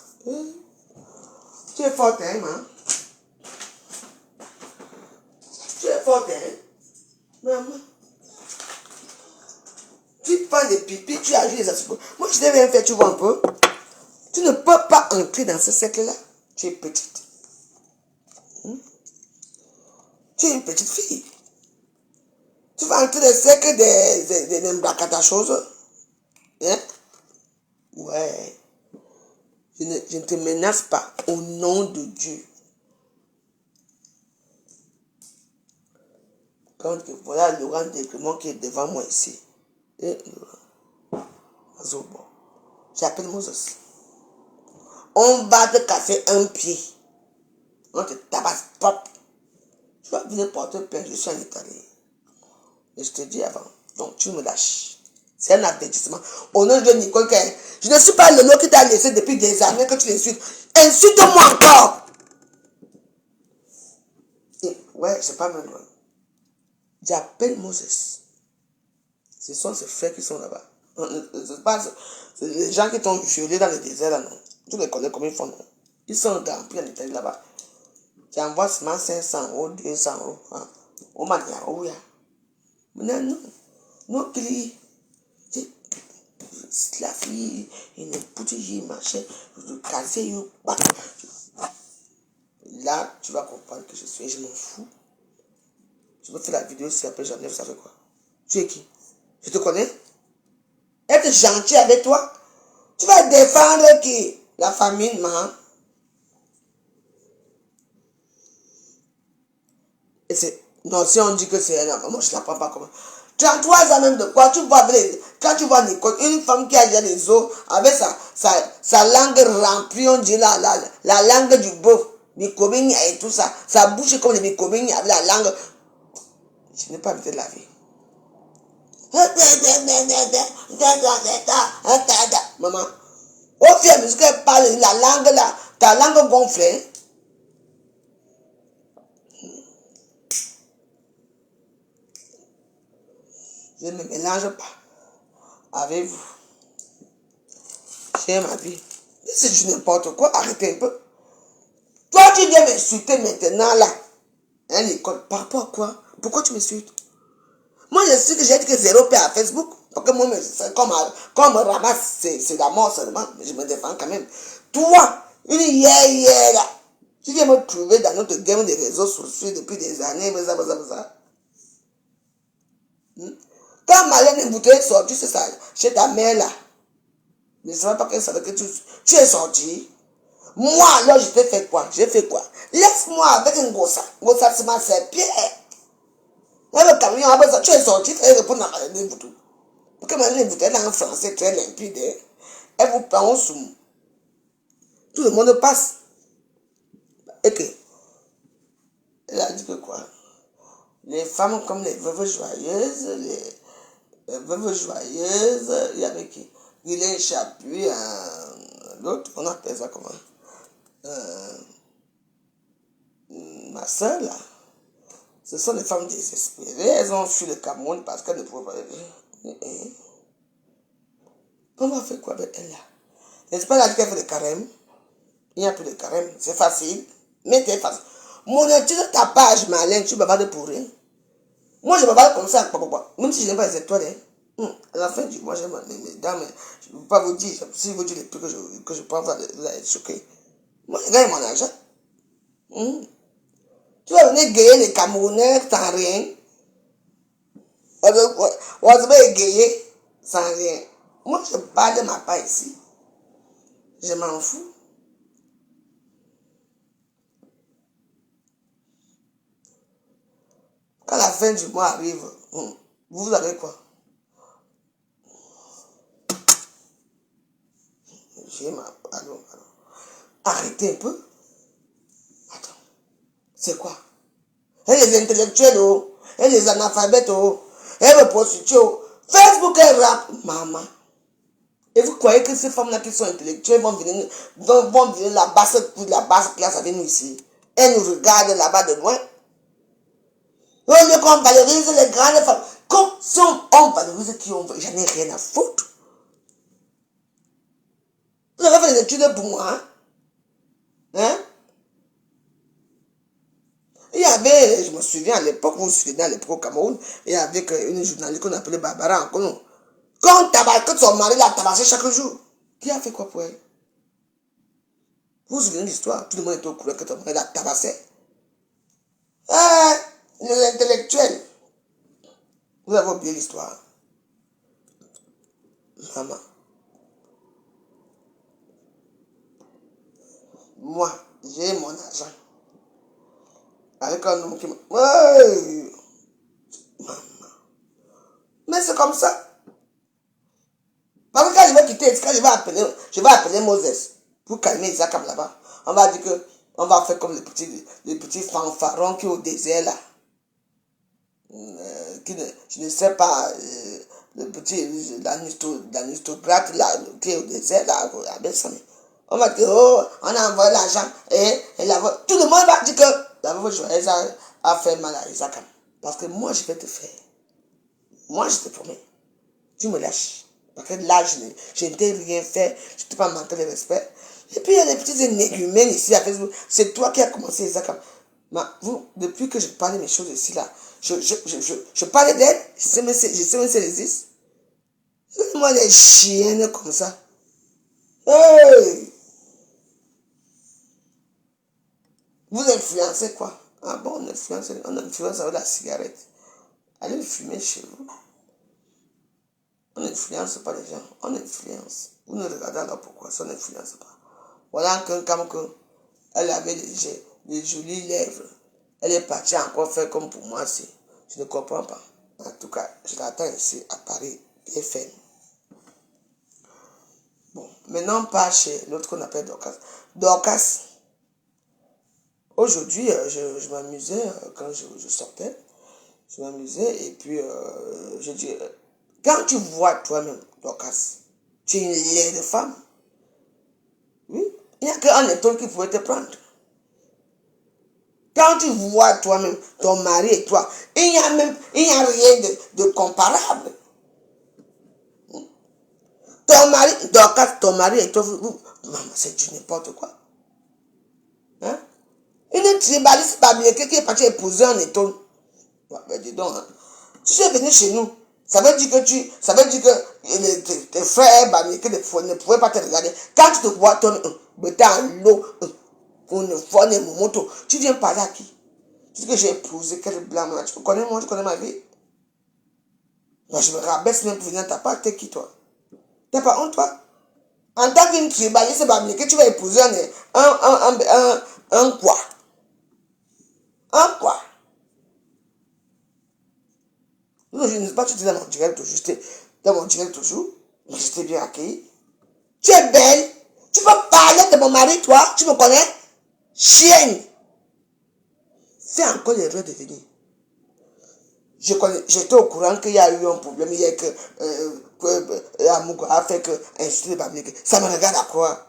Tu es forte, hein, maman? Tu es forte, hein? Maman. Tu prends les pipis, tu ajoutes les ascos. Moi, je n'ai rien fait, tu vois un peu. Tu ne peux pas entrer dans ce cercle-là. Tu es petite. Tu es une petite fille. Tu vas entrer dans le cercle des Mbakata choses. Hein? Ouais. Je ne te menace pas au nom de Dieu. Quand voilà le rang d'écriment qui est devant moi ici. Et j'appelle Moses. On va te casser un pied. On te tabasse, pop. Tu vas venir porter plainte, je suis en Italie. Et je te dis avant. Donc tu me lâches. C'est un avertissement. Au nom de Nicole, je ne suis pas le nom qui t'a laissé depuis des années que tu l'insultes. Insulte-moi encore. Et, ouais, c'est pas mal. J'appelle Moses. Ce sont ses frères qui sont là-bas. C'est les gens qui t'ont violé dans le désert là, non. Tu les connais comme ils font, non. Ils sont dans en Italie là-bas. J'envoie seulement 500 €, 200 €. Hein. On m'a dit, oh yeah. Mais non, non, qu'il la fille, une petite machin, casser, là, tu vas comprendre que je m'en fous. Je vais faire la vidéo, si après j'enlève, ça fait quoi? Tu es qui? Je te connais? Être gentil avec toi? Tu vas défendre qui? La famille, maman. Et c'est... Non, si on dit que c'est un homme, moi je ne la prends pas comme... 33 ans même de quoi? Tu vois, quand tu vois Nicole, une femme qui a déjà les os, avec sa langue remplie, on dit la langue du bœuf, Mikominia et tout ça, sa bouche est comme les Mikominia avec la langue. Je n'ai pas envie de la vie. Maman, au fur et à mesure qu'elle parle la langue là, ta langue gonflée. Je ne me mélange pas avec vous. J'ai ma vie. C'est du n'importe quoi, arrêtez un peu. Toi, tu viens m'insulter maintenant là. Hein, l'école, par rapport à quoi? Pourquoi tu m'insultes? Moi, je sais que j'ai dit que 0 paix à Facebook. Parce que moi, quand on me ramasse, c'est la mort seulement. Mais je me défends quand même. Toi, une hier là. Tu viens me trouver dans notre game des réseaux sociaux depuis des années. Quand Malène est bouteille sortie, c'est ça. Chez ta mère là. Ne savais pas qu'elle savait que tu es sorti. Moi, alors, je t'ai fait quoi? J'ai fait quoi? Laisse-moi avec un gossa. Gossa, c'est ma serpillère. Le camion a besoin. Tu es sorti, tu es répondre à Malène Boutou. Parce que Malène Boutou, elle est en français très limpide. Elle vous prend au soum. Tout le monde passe. Et que, elle a dit que quoi? Les femmes comme les veuves joyeuses, il y avait qui? Guylaine Chapuis, l'autre, on appelle ça comment? Ma soeur là, ce sont des femmes désespérées. Elles ont fui le Cameroun parce qu'elles ne pouvaient pas. On va faire quoi avec elle là? N'est-ce pas là qu'elle fait le carême? Il n'y a plus de carême, c'est facile. Mais c'est facile. Monétise ta page, Malène, tu bavardes pour rien. Moi, je bavarde comme ça, même si je n'aime pas les étoiles. À la fin du mois, j'aime mes dames. Je ne peux pas vous dire, si vous dites les prix que je prends, vous allez être choqué. Moi, je gagne mon argent. Tu vas venir gayer les Camerounais sans rien. On va gayer sans rien. Moi, je parle de ma part ici. Je m'en fous. Quand la fin du mois arrive, vous avez quoi? J'ai ma... Allons. Arrêtez un peu. Attends. C'est quoi? Et les intellectuels, oh. Et les analphabètes, oh. Et les prostituées, oh. Facebook et rap. Maman. Et vous croyez que ces femmes-là qui sont intellectuelles vont venir la basse classe avec nous ici? Elles nous regardent là-bas de loin. Au lieu qu'on valorise les grandes femmes. Comme si on valorise qui on veut. J'en ai rien à foutre. Vous avez fait des études pour moi, hein? Hein? Il y avait, je me souviens à l'époque, vous vous souvenez à l'époque au Cameroun, il y avait une journaliste qu'on appelait Barbara Ankono. Quand son mari l'a tabassé chaque jour, qui a fait quoi pour elle? Vous vous souvenez de l'histoire? Tout le monde était au courant que ton mari l'a tabassé. Les intellectuels. Vous avez oublié l'histoire. Maman. Moi, j'ai mon argent. Avec un homme qui me... Ouais. Maman. Mais c'est comme ça. Parce que quand je vais quitter, quand je vais appeler Moses pour calmer Isaac là-bas. On va dire que on va faire comme les petits fanfarons qui est au désert là. Je ne sais pas, le petit, l'aristocrate là, qui est au désert là, on va dire, oh, on a envoyé l'argent, et tout le monde va dire que la veuve Joël a fait mal à Isaac. Parce que moi, je vais te faire. Moi, je te promets. Tu me lâches. Parce que là, je ne t'ai rien fait, je ne t'ai pas manqué de respect. Et puis, il y a des petits énégumènes ici à Facebook. C'est toi qui as commencé Isaac. Depuis que je parlais mes choses ici là, je parlais d'elle, je sais même si elles existent. Moi, les chiennes comme ça. Hey! Vous influencez quoi? Ah bon, on influence avec la cigarette. Allez fumer chez vous. On n'influence pas les gens, on influence. Vous ne regardez alors pourquoi ça n'influence pas. Voilà comme que elle avait des jolies lèvres. Elle est partie encore faire comme pour moi aussi. Je ne comprends pas. En tout cas, je l'attends ici à Paris, BFM. Bon, maintenant on part chez l'autre qu'on appelle Dorcas. Dorcas. Aujourd'hui, je m'amusais quand je sortais. Je m'amusais et puis je dis, quand tu vois toi-même, Dorcas, tu es une laide femme. Oui, il n'y a qu'un étoile qui pouvait te prendre. Quand tu vois toi-même, ton mari et toi, il n'y a rien de comparable. Ton mari, Dorcas, ton mari et toi, maman, c'est du n'importe quoi. Hein? Une tribaliste bablique qui est partie épouser un étoile. Ben dis donc, hein. Tu es venu chez nous. Ça veut dire que tes frères babliques ne pouvaient pas te regarder. Quand tu te vois, ton en l'eau, pour une fois, une moto, tu viens parler à qui? Tu dis que j'ai épousé quel blanc, tu connais moi, tu connais ma vie. Moi, je me rabaisse même pour venir à ta part, t'es qui toi? T'as pas honte toi? En tant qu'une tribaliste bablique, tu vas épouser un quoi? Un quoi? Non, je ne sais pas, tu dis dans mon direct toujours. Dans mon direct toujours. Mais j'étais bien accueilli. Tu es belle. Tu peux parler de mon mari, toi. Tu me connais? Chienne. C'est encore l'erreur de venir. J'étais au courant qu'il y a eu un problème hier que Amougou a fait que insulter Bablique. Ça me regarde à quoi?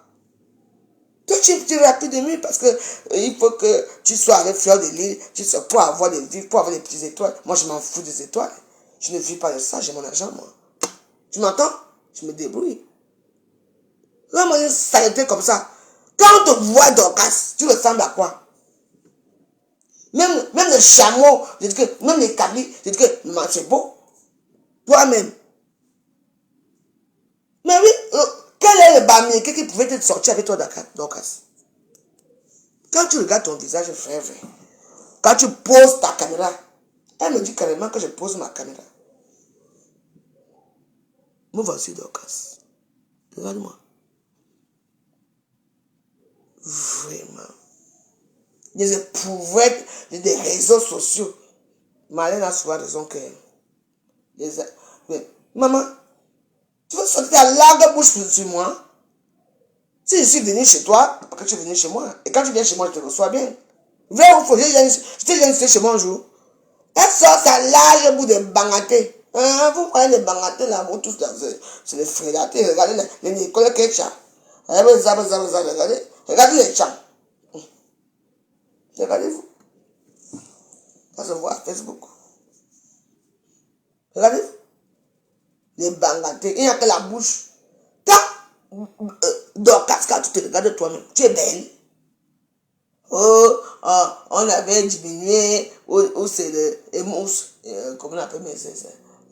Toi, tu es rapide de nuit parce que il faut que tu sois avec fleur de l'île, pour avoir des vies, pour avoir des petites étoiles. Moi, je m'en fous des étoiles. Je ne vis pas de ça, j'ai mon argent, moi. Tu m'entends? Je me débrouille. Là, moi, une saleté comme ça. Quand on te voit Dorcas, tu ressembles à quoi? Même les chameaux, je dis que, même les cabris, je dis que, c'est beau. Toi-même. Mais oui, quel est le bamier qui pouvait te sortir avec toi, Dorcas? Quand tu regardes ton visage, frère, quand tu poses ta caméra, elle me dit carrément que je pose ma caméra. Me voici Dorcas. Regarde-moi. Vraiment. Des éprouvettes, des réseaux sociaux. Marlène a souvent raison que mais, maman, tu veux sortir ta large bouche sur moi? Si je suis venu chez toi, parce que tu es venu chez moi, et quand tu viens chez moi, je te reçois bien. Viens au foyer, je t'ai invité chez moi un jour. Elle sort sa large bout de bangaté. Vous voyez les bangatés là, vous tous là, c'est les frégatés. Regardez les Nicolas Ketcha. Regardez, regardez les champs. Regardez-vous. Ça se voit à Facebook. Regardez. Les bangatés. Il n'y a que la bouche. Dans cascade, tu te regardes toi-même. Tu es belle. Oh, on avait diminué, ou c'est le mousse, comment on appelle, mais c'est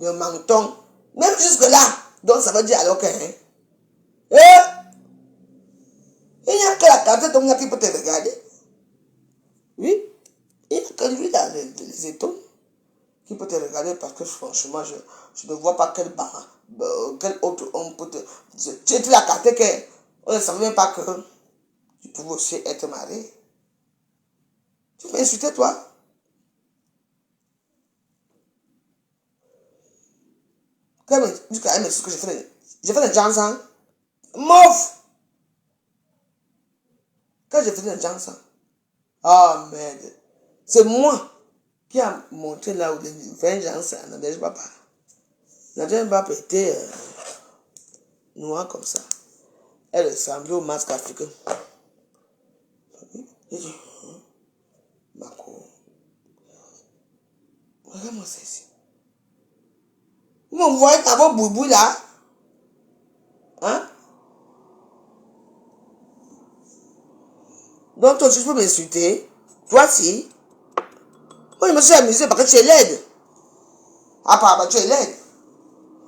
le menton. Même jusque-là. Donc ça veut dire alors que, hein, il n'y a que la carte de qui peut te regarder. Oui, il n'y a que lui dans les étoiles qui peut te regarder parce que franchement, je ne vois pas quel autre homme peut te. Tu étais la carte qu'on ne savait même pas que tu pouvais aussi être marié. Tu m'as insulté, toi? Jusqu'à elle me dit que j'ai fait des Johnson. Mouf! Quand j'ai fait des Johnson. Oh merde. C'est moi qui a montré là où les vrais Johnson n'avaient pas. N'avaient pas était noir comme ça. Elle ressemblait au masque africain. J'ai dit, Marco, regarde-moi ça ici. Vous me voyez dans vos boubous là? Hein? Donc toi, tu peux m'insulter. Toi, si. Moi, je me suis amusé parce que tu es laide. Apparemment, tu es laide.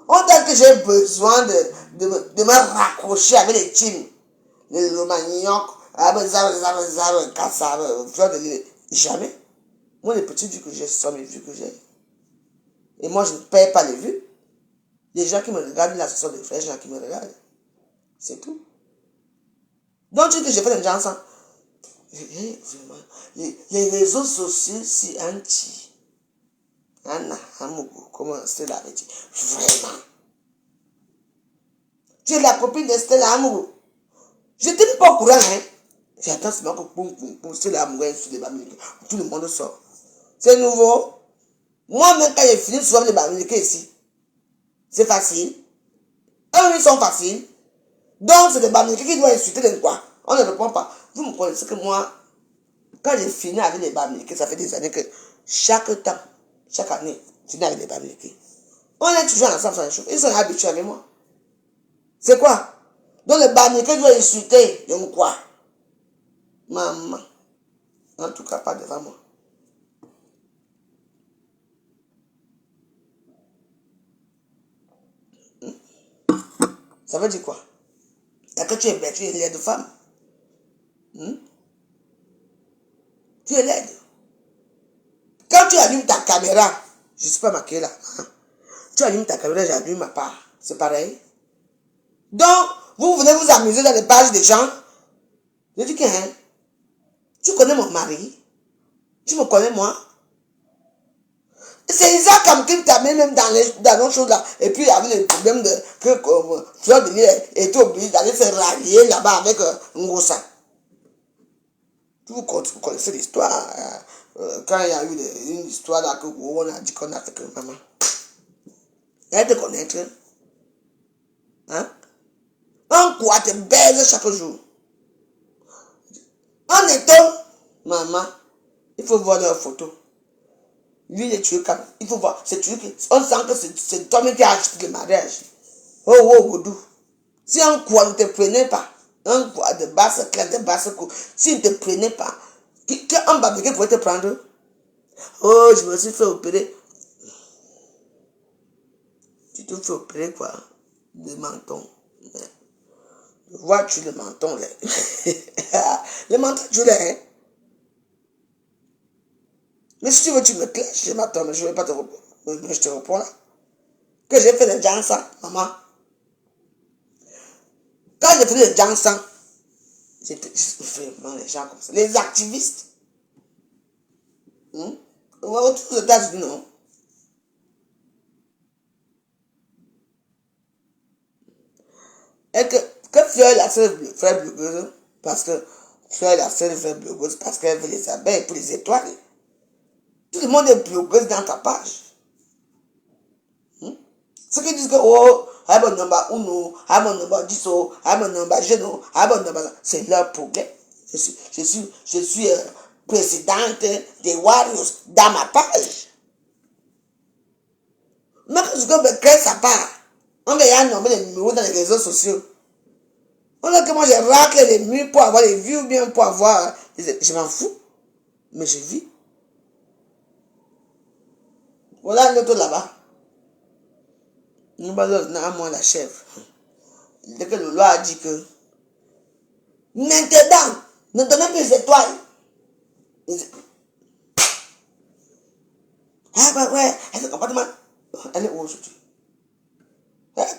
On dit que j'ai besoin de me raccrocher avec les teams. Les romagnocs, jamais. Moi, les petits vues que j'ai, ce sont mes vues que j'ai. Et moi, je ne paye pas les vues. Les gens qui me regardent là, ce sont des vrais gens qui me regardent. C'est tout. Donc, tu dis que j'ai fait des gens ensemble. Les réseaux sociaux, c'est anti. Anna Hamougou, comment Stella avait dit. Vraiment. Tu es la copine de Stella Hamougou. Je n'étais même pas au courant, hein. J'attends seulement que Stella Hamougou sur les Bamileke. Tout le monde sort. C'est nouveau. Moi-même, quand j'ai fini souvent les Bamileke ici, c'est facile. Eux, ils sont faciles. Donc, c'est des Bamileke qui doivent insulter les quoi. On ne répond pas. Vous me connaissez que moi, quand j'ai fini avec les Bamileke, ça fait des années que chaque temps, chaque année, je finis avec les Bamileke. On est toujours ensemble sur les choses. Ils sont habitués avec moi. C'est quoi? Donc, les Bamileke doivent insulter. Donc, quoi? Maman. En tout cas, pas devant moi. Ça veut dire quoi? T'as que tu es bête, tu es laide de femme. Tu es laide. Quand tu allumes ta caméra, je ne suis pas maquillée là. Tu allumes ta caméra, j'allume ma part. C'est pareil. Donc, vous venez vous amuser dans les pages des gens. Je dis que, hein, tu connais mon mari. Tu me connais moi. C'est Isaac qui t'a mis même dans nos choses là. Et puis, il y avait le problème de que Fleur de Lille était obligé d'aller se rallier là-bas avec Ngosa. Vous connaissez l'histoire. Quand il y a eu une histoire là que on a dit qu'on a fait que maman. Elle te connaît. Hein? En quoi te baise chaque jour? En étant, maman, il faut voir leurs photos. Lui, il est tué quand il faut voir. C'est tué. On sent que c'est toi-même qui a acheté le mariage. Oh, oh, Godou. Si en quoi ne te prenait pas, en quoi de basse classe, de basse cour, s'il ne te prenait pas, qu'un barbecue pouvait te prendre? Oh, je me suis fait opérer. Tu te fais opérer quoi? Le menton. Vois-tu le menton là? Le menton, tu l'as, hein? Mais si tu veux, tu me clashes, je m'attends, mais je ne vais pas te répondre. Mais je te réponds là. Que j'ai fait des gens ça, maman. Quand j'ai fait des gens ça, c'était vraiment les gens comme ça. Les activistes. Aux États-Unis, non. Et que Fleur est la seule frère blogueuse, parce que Fleur est la seule frère blogueuse, parce qu'elle veut les abeilles pour les étoiles. Tout le monde est blogueuse dans ta page. Ceux qui disent que, oh, I'm a number uno, I'm a number 10, I'm a number jeune, I'm a number... C'est leur problème. Je suis présidente des Warriors dans ma page. Mais quand je veux créer sa part, on va y aller nommer les numéros dans les réseaux sociaux. On a que moi, je racle les murs pour avoir les vues ou bien pour avoir... Je m'en fous. Mais je vis. Voilà un autre là-bas. Nous allons à moi la chèvre. Dès que le loi a dit que maintenant, ne donnez plus les étoiles. Ah bah ouais, elle est complètement... Elle est où aujourd'hui?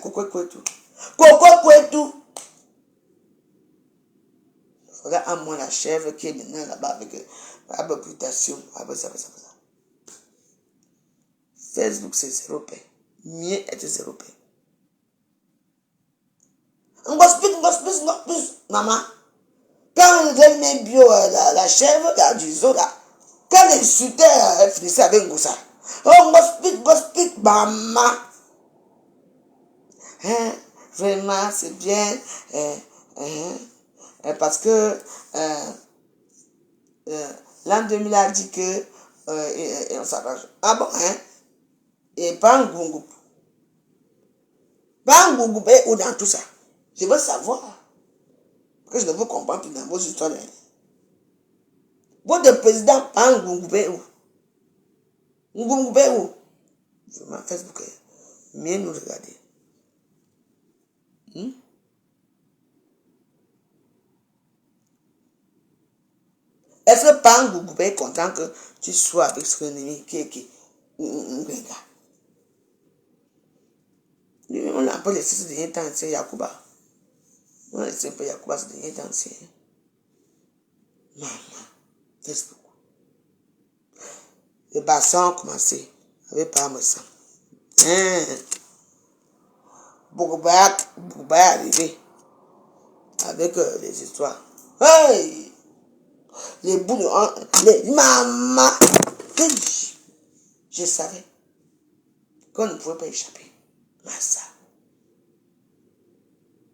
Coco Kouetou. Coco Kouetou. Voilà à moi la chèvre qui est maintenant là-bas avec la réputation. Ça. Facebook c'est 0 paix. Mien est 0 paix. On gosse, maman. Quand on donne mes bio, la chèvre, là, du zoo, là, quand elle insultait, elle finissait avec un gosse. Oh, gosse, maman. Hein, vraiment, c'est bien. Parce que l'an 2000 a dit que on s'arrange. Ah bon, hein? Et pas un goungou. Pas un goungou, ou dans tout ça. Je veux savoir. Parce que je ne veux comprendre plus dans vos histoires. Votre président, pas un goungou, où? Un goungou, où? Vraiment, Facebook, mieux nous regarder. Est-ce que pas un goungou est content que tu sois avec son ennemi qui est on n'a pas laissé ce dernier temps, c'est Yacouba. On a laissé un peu Yacouba ce dernier temps, c'est maman, Facebook. Le bassin a commencé avec pas me sang. Bougouba est arrivé avec les histoires. Hey! Les bouts de... Les maman! Je savais qu'on ne pouvait pas échapper. Massa.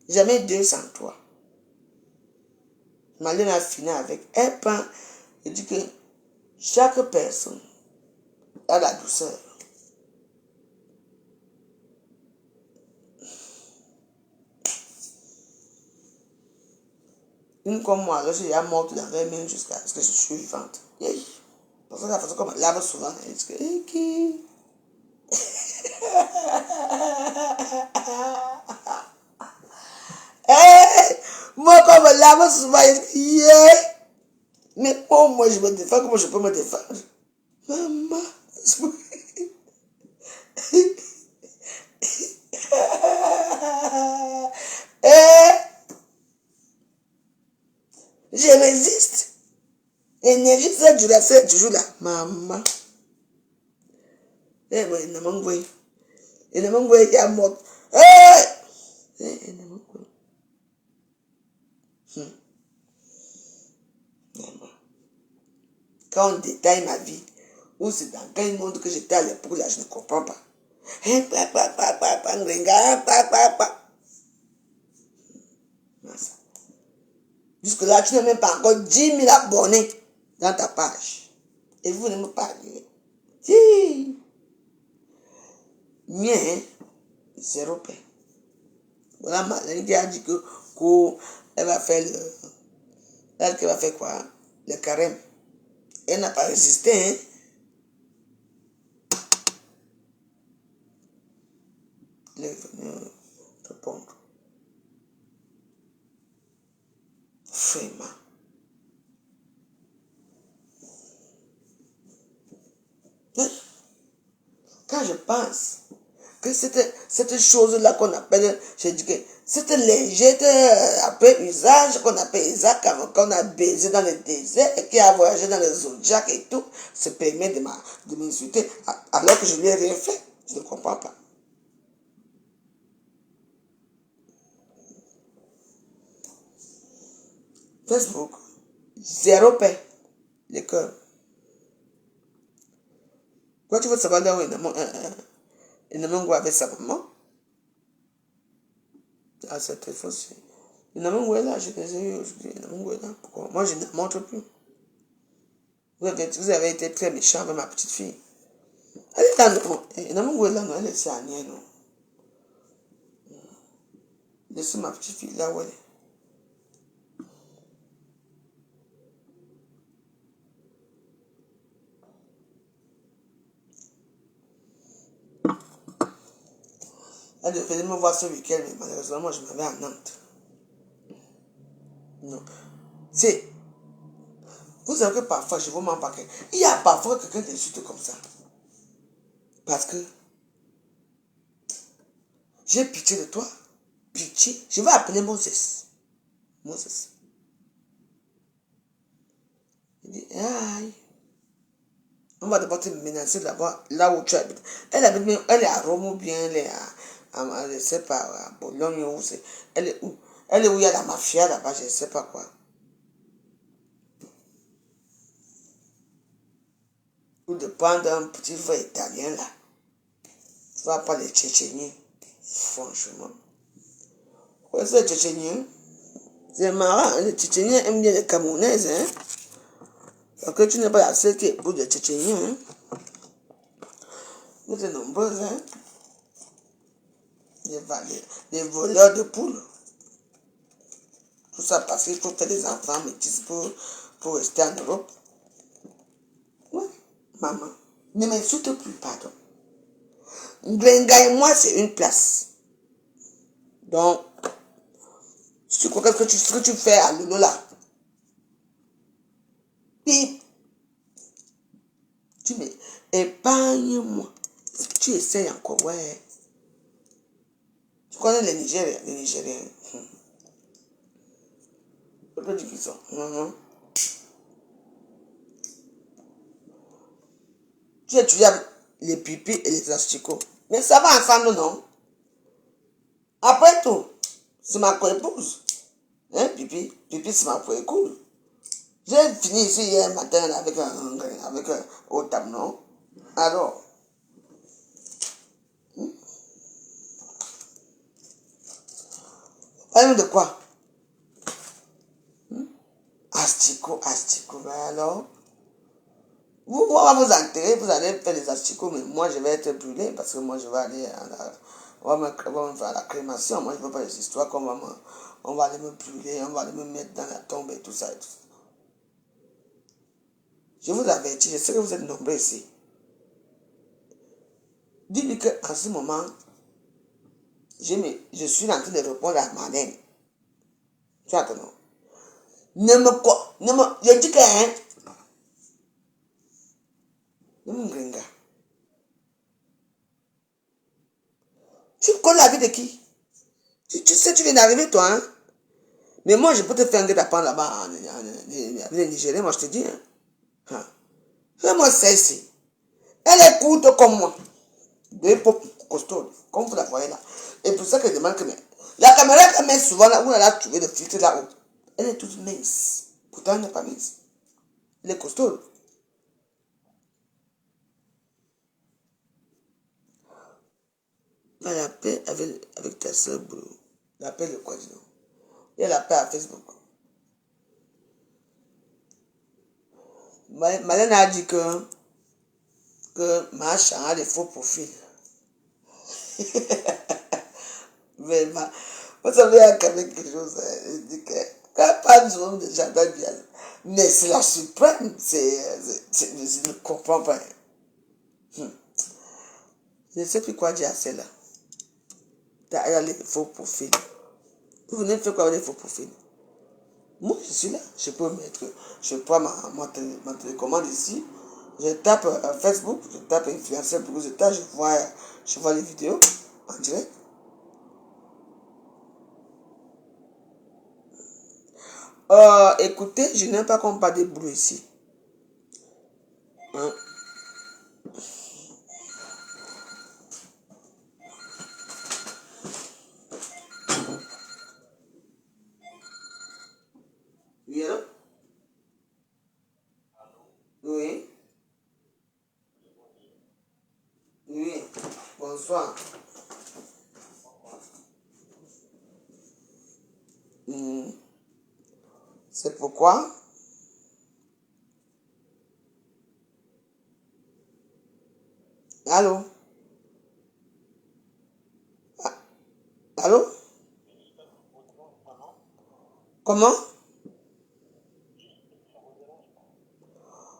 Jamais 203. Malène a fini avec un pain. Il dit que chaque personne a la douceur. Une comme moi, je suis morte dans 20 minutes jusqu'à ce que je suis vivante. Parce que la façon comme elle lave souvent, elle dit que... Moi, comme elle lave souvent, elle dit mais pour moi, je me défends, comment je peux me défendre? Maman, je résiste. Énergie, c'est toujours là. Maman. Mais il ne m'a pas. Il ne m'a pas, il est mort. Quand on détaille ma vie, ou c'est dans quel monde que j'étais à l'époque, là, je ne comprends pas. Jusque là, tu n'as même pas encore 10 000 abonnés dans ta page. Et vous ne me parlez. Si. Mien, 0 paix. Voilà, Marlène qui a dit que elle va faire elle va faire quoi? Le carême. Elle n'a pas résisté, hein. Elle est venue répondre. Vraiment. Quand je pense que cette chose-là qu'on appelle, je dis que cette légère après usage qu'on appelle Isaac, qu'on a baisé dans le désert et qui a voyagé dans le zodiac et tout, se permet de m'insulter alors que je lui ai rien fait. Je ne comprends pas. Facebook, zéro paix, le cœur. Quand tu veux savoir là où il ne m'a avec sa maman, ah, c'est très faux. Il n'a même là, je les ai eu aujourd'hui. Il n'a même là. Pourquoi? Moi, je ne montre plus. Vous avez été très méchant avec ma petite fille. Elle est là, non. Il n'a même là, non. Elle est ici à Nier, non. Laissez ma petite fille là où elle est. Elle devait me voir ce week-end, mais malheureusement, moi, je m'avais à Nantes. Non. C'est. Vous savez que parfois, je vous mens pas. Il y a parfois quelqu'un qui insulte comme ça. Parce que j'ai pitié de toi. Pitié. Je vais appeler Moses. Moses. Il dit, aïe. On va d'abord te menacer d'abord là où tu habites. Elle est à Rome ou bien elle est je ne sais pas, à Bologne ou c'est. Elle est où? Elle est où il y a la mafia là-bas, je ne sais pas quoi. Ou de prendre un petit frère italien là. Tu vas pas les Tchétchéniens. Franchement. Ouais, c'est les Tchétchéniens. C'est marrant, les Tchétchéniens aiment bien les Camerounaises, hein. Parce que tu n'es pas la seule qui épouse les Tchétchéniens, hein. Vous êtes nombreuses, hein. Les voleurs de poules. Tout ça parce qu'il faut faire des enfants métis pour rester en Europe. Oui, maman. Ne m'insulte plus, pardon. Glenga et moi, c'est une place. Donc, si tu crois que ce que tu fais à Lolo là, pip, tu me épargne-moi. Tu essayes encore, ouais. Tu connais les Nigériens, les Nigériens. Je peux dire qu'ils sont. Tu étudies avec les pipis et les asticots. Mais ça va ensemble, non? Après tout, c'est ma co-épouse. Hein, pipi? Pipi, c'est ma co-épouse. J'ai fini ici hier matin avec un au table, non? Alors, parlons de quoi? Asticot, ben alors? Vous vous enterrer, vous allez faire des asticots, mais moi je vais être brûlé parce que moi je vais aller on va me faire la crémation. Moi je ne veux pas des histoires comme on va aller me brûler, on va aller me mettre dans la tombe et tout ça. Et tout ça. Je vous avertis, je sais que vous êtes nombreux ici. Dis-lui qu'en ce moment, je suis en train de répondre à Marlène. Tu attends, non? Je dis que, hein, ne me gringa. Tu connais la vie de qui? Tu sais, tu viens d'arriver, toi, hein? Mais moi, je peux te faire un guet-apens là-bas, avec les Nigériens, moi, je te dis, hein. Fais-moi ça ici. Elle est courte comme moi. Deux pop costauds, comme vous la voyez là. Et pour ça que je demande que la caméra qu'elle met souvent là, où elle a trouvé le filtre là-haut, elle est toute mince. Pourtant, elle n'est pas mince. Elle est costaud. Va la paix avec ta soeur Boulou. La paix de quoi, dis donc? Il y a la paix à Facebook. Malène a dit que Macha a des faux profils. Mais vous savez, il y a quand même quelque chose. Il dit que quand pas du monde de jardin bien. Mais c'est la suprême. Je ne comprends pas. Je ne sais plus quoi dire à celle-là. Derrière les faux profils. Vous venez de faire quoi avec les faux profils? Moi, je suis là. Je prends ma télécommande ici. Je tape Facebook, je tape influenceur pour que je vois les vidéos en direct. Écoutez, je n'aime pas qu'on parle de bruit ici. Hein? Oui, allô? Oui. Oui. Bonsoir. Hmm. C'est pourquoi? Allô? Ah, allô? Comment?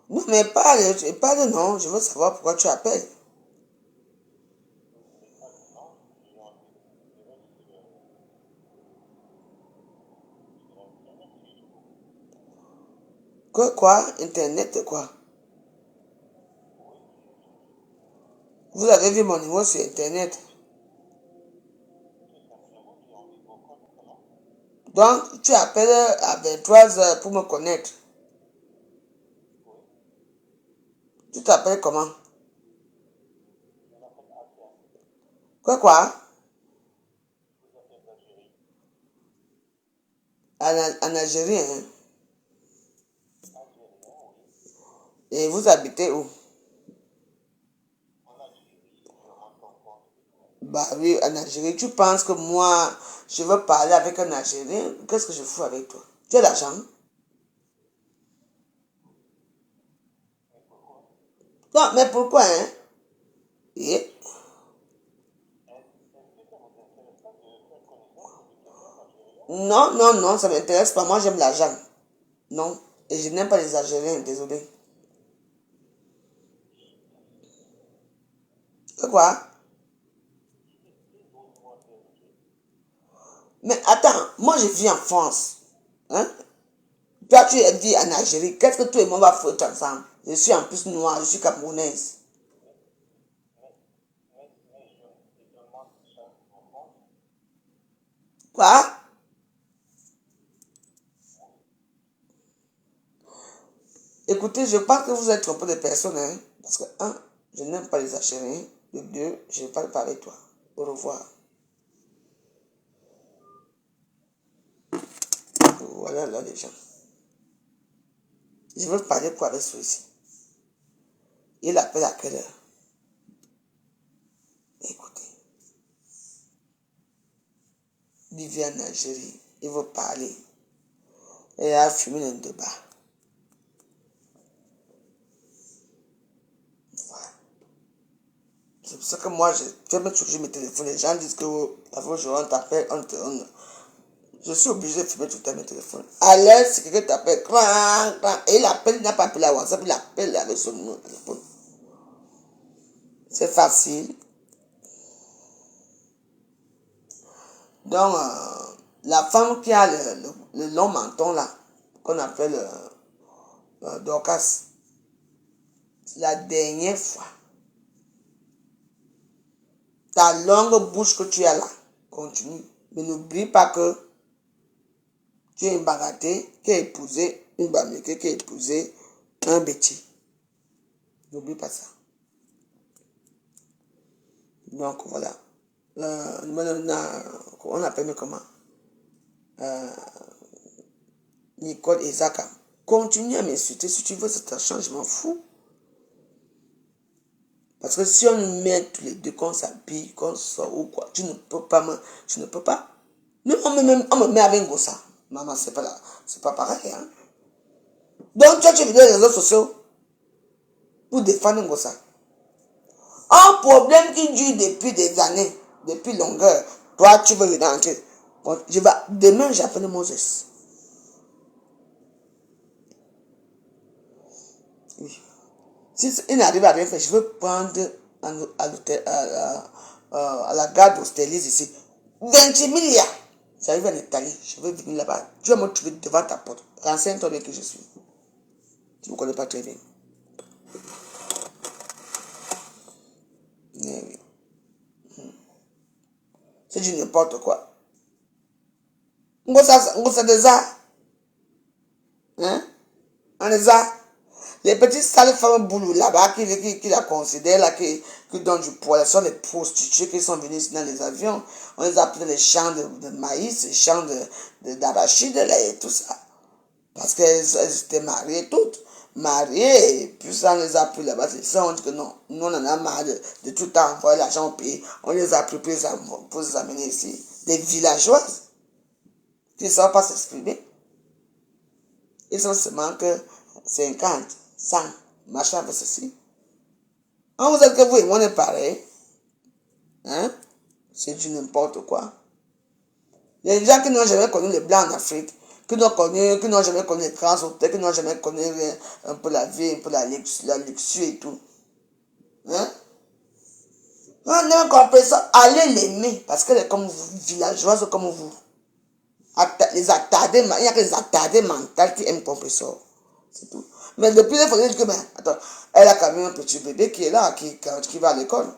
Non, mais parle, non. Je veux savoir pourquoi tu appelles. Que quoi? Internet, quoi? Vous avez vu mon numéro sur Internet. Donc, tu appelles à 23 heures pour me connaître. Tu t'appelles comment? Quoi? En Algérie, hein? Et vous habitez où? Bah oui, en Algérie. Tu penses que moi, je veux parler avec un Algérien? Qu'est-ce que je fous avec toi? Tu as l'argent? Non, mais pourquoi, hein? Et- Non, non, non, ça m'intéresse pas. Moi, j'aime l'argent. Non. Et je n'aime pas les Algériens, désolé. Quoi? Mais attends, moi, je vis en France. Hein? Toi, tu vis en Algérie. Qu'est-ce que toi et moi va foutre ensemble? Je suis en plus noire, je suis camerounaise. Quoi? Écoutez, je pense que vous êtes trompé de personnes, hein? Parce que, un, je n'aime pas les Algériens. De deux, je ne veux pas parler de toi. Au revoir. Voilà, là, les gens. Je veux parler quoi avec celui-ci? Il appelle à quelle heure? Écoutez, il vient en Algérie. Il veut parler. Et il a fumé un débat. Voilà. C'est pour ça que moi, je fais toujours mes téléphones. Les gens disent que la fois où on t'appelle, je suis obligé de filmer tout le temps mes téléphones. À l'aise, si quelqu'un t'appelle, et il appelle, il n'a pas appelé à WhatsApp, il appelle avec son numéro de téléphone. C'est facile. Donc, la femme qui a le long menton là, qu'on appelle Dorcas, la dernière fois, ta longue bouche que tu as là, continue. Mais n'oublie pas que tu es une bagatelle qui a épousé une bameke, qui a épousé un bêtis. N'oublie pas ça. Donc voilà. On appelle comment? Euh, Nicole et Zaka. Continue à m'insulter. Si tu veux cet argent, je m'en fous. Parce que si on nous met tous les deux, qu'on s'habille, qu'on sort ou quoi, tu ne peux pas. Tu ne peux pas. Nous, on me met avec Gossa. Maman, c'est pas pareil. Hein? Donc, tu es dans les réseaux sociaux pour défendre Gossa. Un problème qui dure depuis des années, depuis longueur. Toi, tu veux venir entrer. Bon, demain, j'appelle Moses. Oui. Si il n'arrive à rien faire, je veux prendre à la gare d'Austerlitz ici. 20 milliards. J'arrive en Italie, je veux venir là-bas. Tu vas me trouver devant ta porte. Renseigne-toi bien que je suis. Tu ne me connais pas très bien. Mais oui. C'est du n'importe quoi. Ngosa déjà. Hein? On les a. Les petites sales femmes boulot là-bas qui la considèrent, là, qui donnent du poids, ce sont les prostituées qui sont venues dans les avions. On les a appelés les champs de maïs, les champs d'arachide, et tout ça. Parce qu'elles étaient mariées toutes. Mariées, et puis ça, on les a pris là-bas. C'est ça, on dit que non, nous on en a marre de tout le temps envoyer l'argent au pays. On les a pris pour les amener ici. Des villageoises qui ne savent pas s'exprimer. Ils sont seulement que 50, 100, machin avec ceci. On vous êtes que vous et moi on est pareil. Hein? C'est du n'importe quoi. Il y a des gens qui n'ont jamais connu les blancs en Afrique, qui n'ont jamais connu les transporteurs, qui n'ont jamais connu un peu la vie, un peu la luxure et tout. Hein? On a compris ça. Allez l'aimer, parce qu'elle est comme vous, villageoise comme vous. Les attardés, il n'y a que les attardés mentaux qui aiment comprendre ça. C'est tout. Mais depuis, il faut dire que, attends, elle a quand même un petit bébé qui est là, qui va à l'école.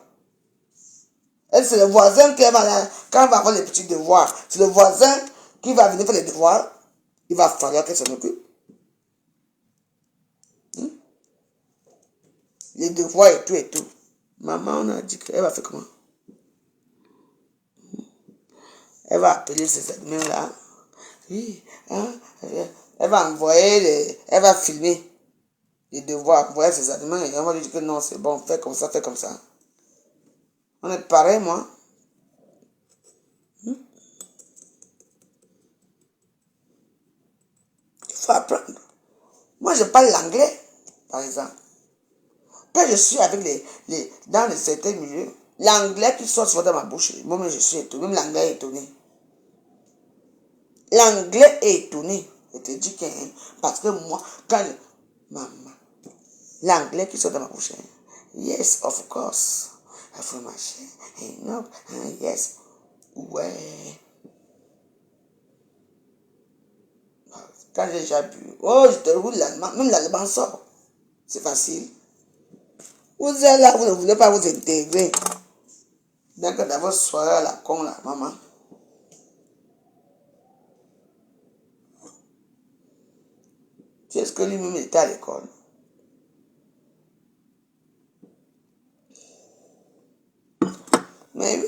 Elle, c'est le voisin qui va là, quand elle va avoir les petits devoirs, c'est le voisin qui va venir faire les devoirs, il va falloir qu'elle s'en occupe. Les devoirs et tout et tout. Maman, on a dit qu'elle va faire comment? Elle va appeler ces admins-là. Oui, hein? Elle va envoyer, elle va filmer les devoirs, envoyer ses admins et on va lui dire que non, c'est bon, fais comme ça, fais comme ça. On est pareil, moi. Il faut apprendre. Moi, je parle l'anglais, par exemple. Quand je suis avec dans certains milieux, l'anglais qui sort souvent dans ma bouche, moi-même je suis étonné, même l'anglais est étonné. L'anglais est étonné. Je te dis que, parce que moi, quand maman, l'anglais qui sort dans ma bouche, yes, of course, affirmation, no, yes, ouais. Quand j'ai déjà bu, oh, je te roule l'allemand, même l'allemand sort. C'est facile. Vous êtes là, vous ne voulez pas vous intégrer. Donc, dans votre soirée à la con, là, maman. Tu est-ce que lui-même était à l'école? Mais oui.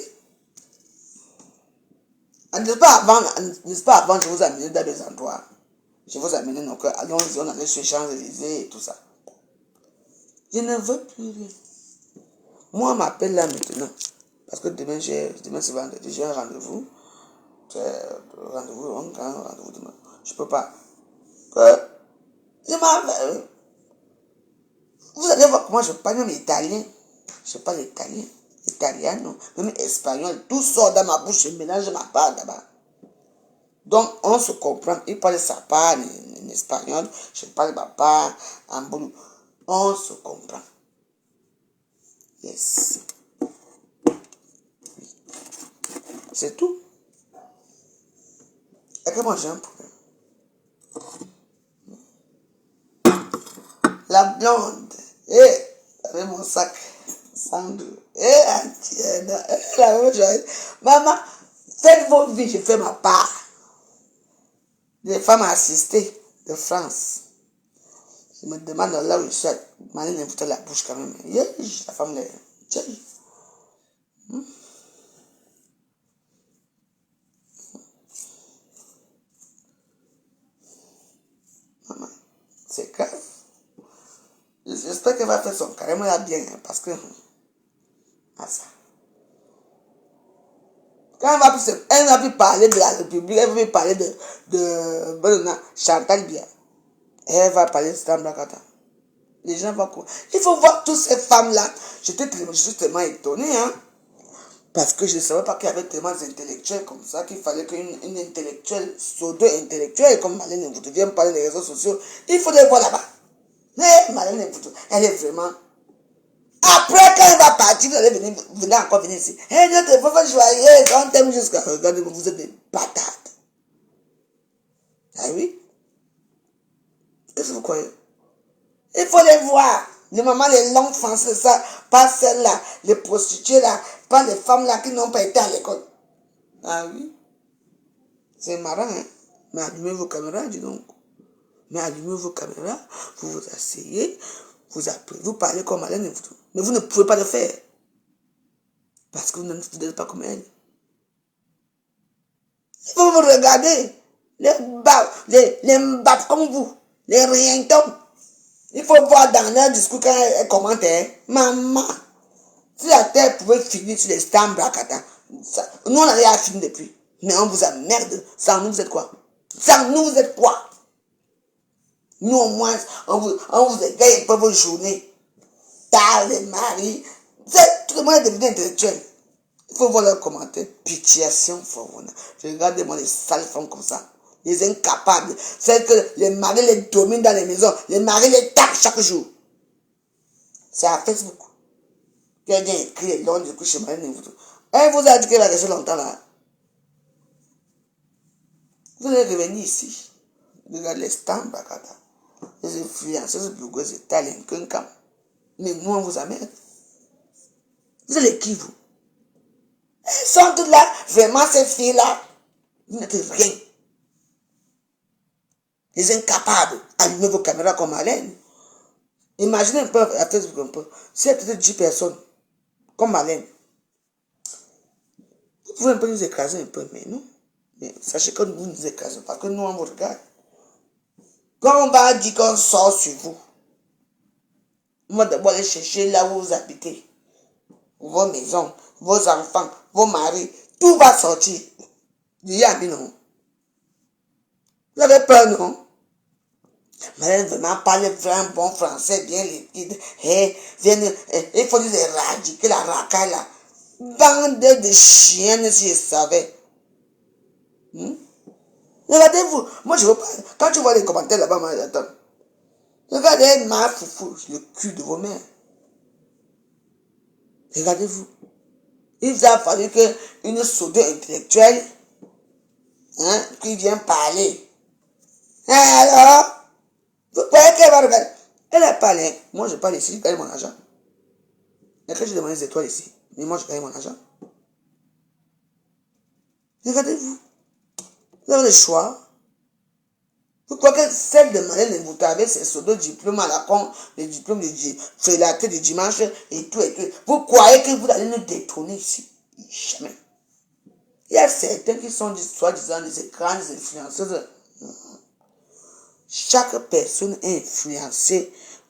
N'est-ce pas avant, je vous amène dans des endroits. Je vous amène, donc, allons-y, on allait sur les Champs-Élysées et tout ça. Je ne veux plus rien. Moi, on m'appelle là maintenant. Parce que demain c'est vendredi, j'ai un rendez-vous. Rendez-vous demain. Je peux pas. Vous allez voir comment je parle, même italien. Je parle italien, italiano, même espagnol. Tout sort dans ma bouche, je mélange ma part là-bas. Donc, on se comprend. Il parle sa part en espagnol, je parle ma part en boulot. On se comprend. Yes. C'est tout. Et que moi j'ai un problème. La blonde, avec mon sac, Sandro, Antienne, la même chose. Maman, faites vos vies, je fais ma part. Les femmes assistées de France. Je me demande là où je suis, Marine me foutait la bouche quand même. La femme, maman, c'est grave. J'espère qu'elle va faire son carrément là bien, parce que, ça. Quand elle va plus parler de la République, elle va plus parler de Chantal Bia. Elle va parler de Stambakata. Les gens vont quoi? Il faut voir toutes ces femmes-là. Je suis tellement étonné, hein. Parce que je ne savais pas qu'il y avait tellement d'intellectuels comme ça, qu'il fallait qu'une intellectuelle, pseudo-intellectuelle, comme Marlène Mvuto, vienne parler des réseaux sociaux. Il faut les voir là-bas. Mais Marlène Mvuto, elle est vraiment... Après, quand elle va partir, vous allez venir encore venir ici. Hey, notre prophète joyeux, on t'aime jusqu'à... Regardez, vous êtes des patates. Ah oui? Qu'est-ce que vous croyez? Il faut les voir. Les mamans, les langues françaises, ça, pas celles-là, les prostituées là, pas les femmes là qui n'ont pas été à l'école. Ah oui? C'est marrant, hein? Mais allumez vos caméras, dis donc. Mais allumez vos caméras, vous vous asseyez, vous appelez, vous parlez comme Marlène, mais vous ne pouvez pas le faire. Parce que vous n'êtes pas comme elle. Vous vous regardez, les mbap comme vous, les rientons. Il faut voir dans leur discours quand elle commente, hein. Maman, si la terre pouvait finir sur les stands Brakata, nous on allait à finir depuis. Mais on vous emmerde. Sans nous, vous êtes quoi? Sans nous, vous êtes quoi? Nous, au moins, on vous égaye pour vos journées. Tard, les maris. Tout le monde est devenu intellectuel. Il faut voir leurs commentaires. Pitiation, je regarde moi les sales femmes comme ça. Les incapables. Celles que les maris les dominent dans les maisons. Les maris les tapent chaque jour. C'est à Facebook. Quelqu'un écrit les noms du coup chez Marlène Nivoutou. Elle vous a dit qu'elle va rester longtemps là. Vous allez revenir ici. Regardez les stands, Bakata. Les influenceuses blogueuses italiennes, Kunkam. Mais nous, on vous amène. Vous allez qui, vous? Elles sont toutes là. Vraiment, ces filles-là, vous n'êtes rien. Les incapables. Allumez vos caméras comme Marlène. Imaginez un peu, à Facebook un peu. Si elle peut-être 10 personnes, comme Marlène, vous pouvez un peu nous écraser un peu, mais non. Mais sachez que vous nous écrasez parce que nous, on vous regarde. Quand on va dire qu'on sort sur vous, on va d'abord aller chercher là où vous habitez. Vos maisons, vos enfants, vos maris, tout va sortir. Il y a non. Vous avez peur, non? Marlène vraiment parle vraiment bon français, bien liquide. Il faut les éradiquer, la racaille là. Bande de chiennes, si je savais. Regardez-vous. Moi, je veux pas. Quand tu vois les commentaires là-bas, moi, j'attends. Regardez ma foufou, le cul de vos mères. Regardez-vous. Il vous a fallu qu'une soudée intellectuelle, qui vient parler. Alors, vous croyez qu'elle va regarder? Elle a parlé. Moi, je parle ici, je gagne mon argent. Et quand je demande les étoiles ici, mais moi, je gagne mon argent. Regardez-vous. Vous avez le choix. Vous croyez que celle de Marlène Nivoutou avec ses pseudo-diplômes à la con, les diplômes de félaté du dimanche et tout et tout. Vous croyez que vous allez nous détrôner ici? Jamais. Il y a certains qui sont soi-disant des grandes influenceuses. Chaque personne est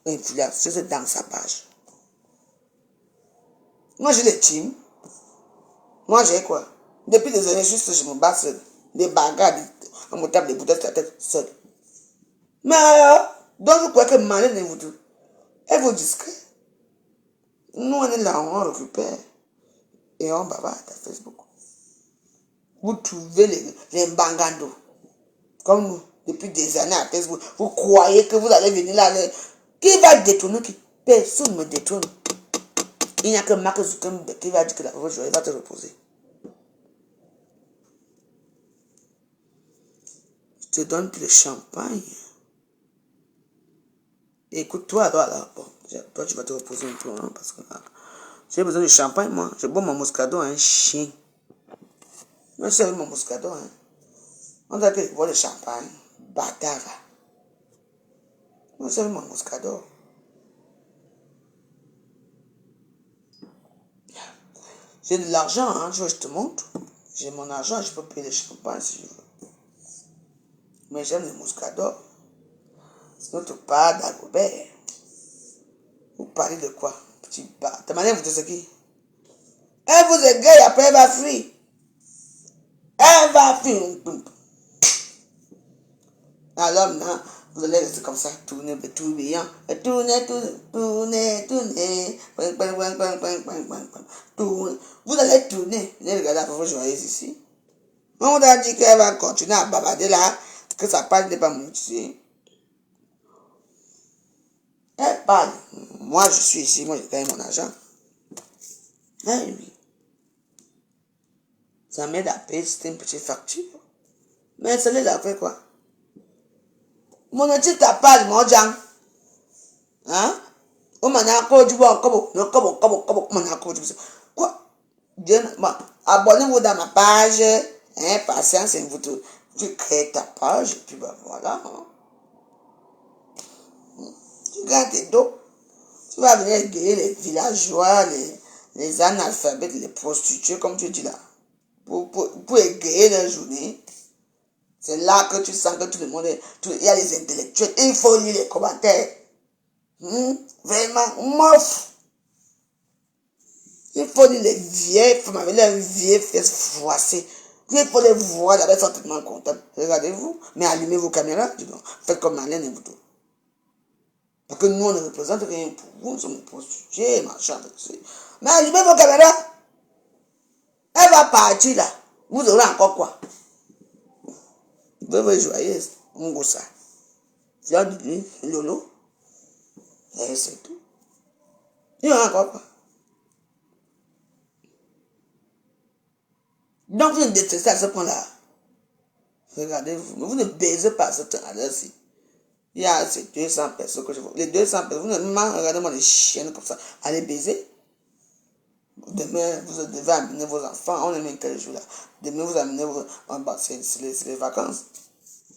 influenceuse dans sa page. Moi, j'ai les teams. Moi, j'ai quoi? Depuis des années, juste je me bats seul. Des bagarres, on me tape des bouteilles sur la tête seul. Mais alors, donc vous croyez que Marlène Nivoutou, elle vous discret? Nous, on est là, on récupère. Et on bavarde à Facebook. Vous trouvez les bangandos. Comme nous, depuis des années à Facebook. Vous croyez que vous allez venir là. Qui va détourner qui? Personne ne me détourne. Il n'y a que Mark Zuckerberg qui va dire que la pauvre journée va te reposer. Je te donne plus de champagne. Écoute-toi, alors, bon, toi, tu vas te reposer un peu, hein, parce que j'ai besoin de champagne, moi. Je bois mon Moscato à un chien. Moi, c'est mon Moscato, hein. On dirait que je bois le champagne. Bâtard. Moi, c'est mon Moscato. J'ai de l'argent, hein, je te montre. J'ai mon argent, je peux payer le champagne si je veux. Mais j'aime le Moscato. Sinon, tu parles d'Agobert. Vous parlez de quoi? Petit bar. Ta manière, vous dites ce qui? Elle vous égaye, après elle va fuir. Elle va fuir. Alors, non, vous allez rester comme ça, tourner, tourbillon. Tourner. Vous allez tourner. Vous allez regarder la pauvre joyeuse ici. On vous a dit qu'elle va continuer à bavarder là, que sa page n'est pas monétisée. Elle parle. Moi, je suis ici, moi, je gagne mon argent. Ah oui. Ça m'aide à payer, c'était une petite facture. Mais ça l'aide à faire quoi? Mon petit ta page, mon jang. Hein? On m'en a encore du bon, quoi? Abonnez-vous dans ma page. Hein, patience, tu crées ta page, et puis ben voilà. Hein. Regarde tes dos. Tu vas venir égayer les villageois, les analphabètes, les prostituées, comme tu dis là. Pour égayer leur journée. C'est là que tu sens que tout le monde il y a les intellectuels. Il faut lire les commentaires. Vraiment, mof. Il faut lire les vieilles femmes avec leurs vieilles fesses froissées. Il faut les voir d'abord, ils sont tellement contents. Regardez-vous, mais allumez vos caméras, dis donc. Faites comme Marlène et vous. Parce que nous, on ne représente rien pour vous, nous sommes prostituées, machin. Mais allumez vos caméras. Elle va partir là. Vous aurez encore quoi? Bébé joyeuse, on go ça. Fier de lui, Lolo. Et c'est tout. Il y a encore quoi? Donc vous ne détestez à ce point-là. Regardez-vous, vous ne baisez pas à ce temps-là-ci. Il y a ces 200 personnes que je vois. Les 200 personnes, vous ne regardez-moi les chiennes comme ça. Allez baiser. Demain, vous devez amener vos enfants. On est même quel jour là? Demain, vous amenez vos... c'est les vacances.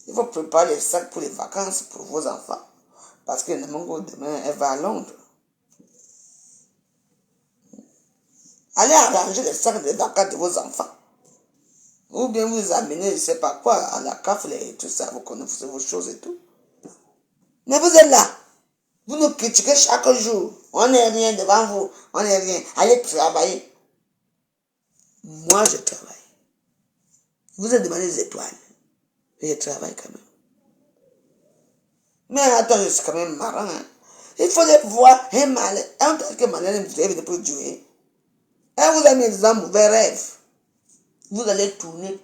Il faut préparer les sacs pour les vacances pour vos enfants. Parce que demain, elle va à Londres. Allez arranger les sacs de vacances de vos enfants. Ou bien vous amenez, je ne sais pas quoi, à la CAF, et tout ça, vous connaissez vos choses et tout. Mais vous êtes là. Vous nous critiquez chaque jour. On n'est rien devant vous. On n'est rien. Allez travailler. Moi, je travaille. Vous êtes demandé des étoiles. Et je travaille quand même. Mais attends, c'est quand même marrant. Hein? Il faut les voir. Un malin. Un tel que malin, vous avez pour jouer. Elle vous a mis dans un mauvais rêve. Vous allez tourner.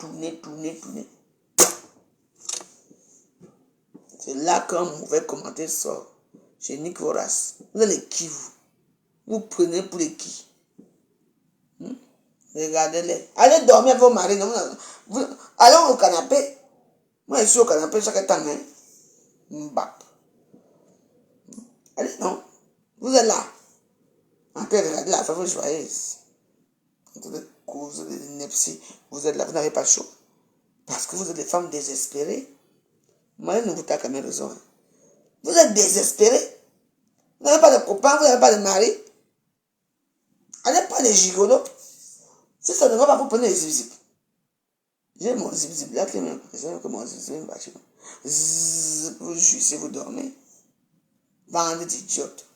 C'est là qu'un mauvais commentaire sort. Chez Nick Voras. Vous allez qui vous? Vous prenez pour les qui? Regardez-les. Allez dormir avec vos maris. Allons au canapé. Moi, je suis au canapé chaque temps. Mbap. Allez, non. Vous êtes là. En train de regarder la femme joyeuse. En train de causer des inepties. Vous êtes là, vous n'avez pas chaud. Parce que vous êtes des femmes désespérées. Moi, ne vous t'a quand même raison. Vous êtes désespérés. Vous n'avez pas de copain, vous n'avez pas de mari. Allez pas les gigolos. Si ça ne va pas, vous prenez les zip-zip. J'ai mon zip-zip là qui m'impressionne que mon zip-zip va chez moi. Zzzz, vous jouissez, vous dormez. Bande d'idiotes.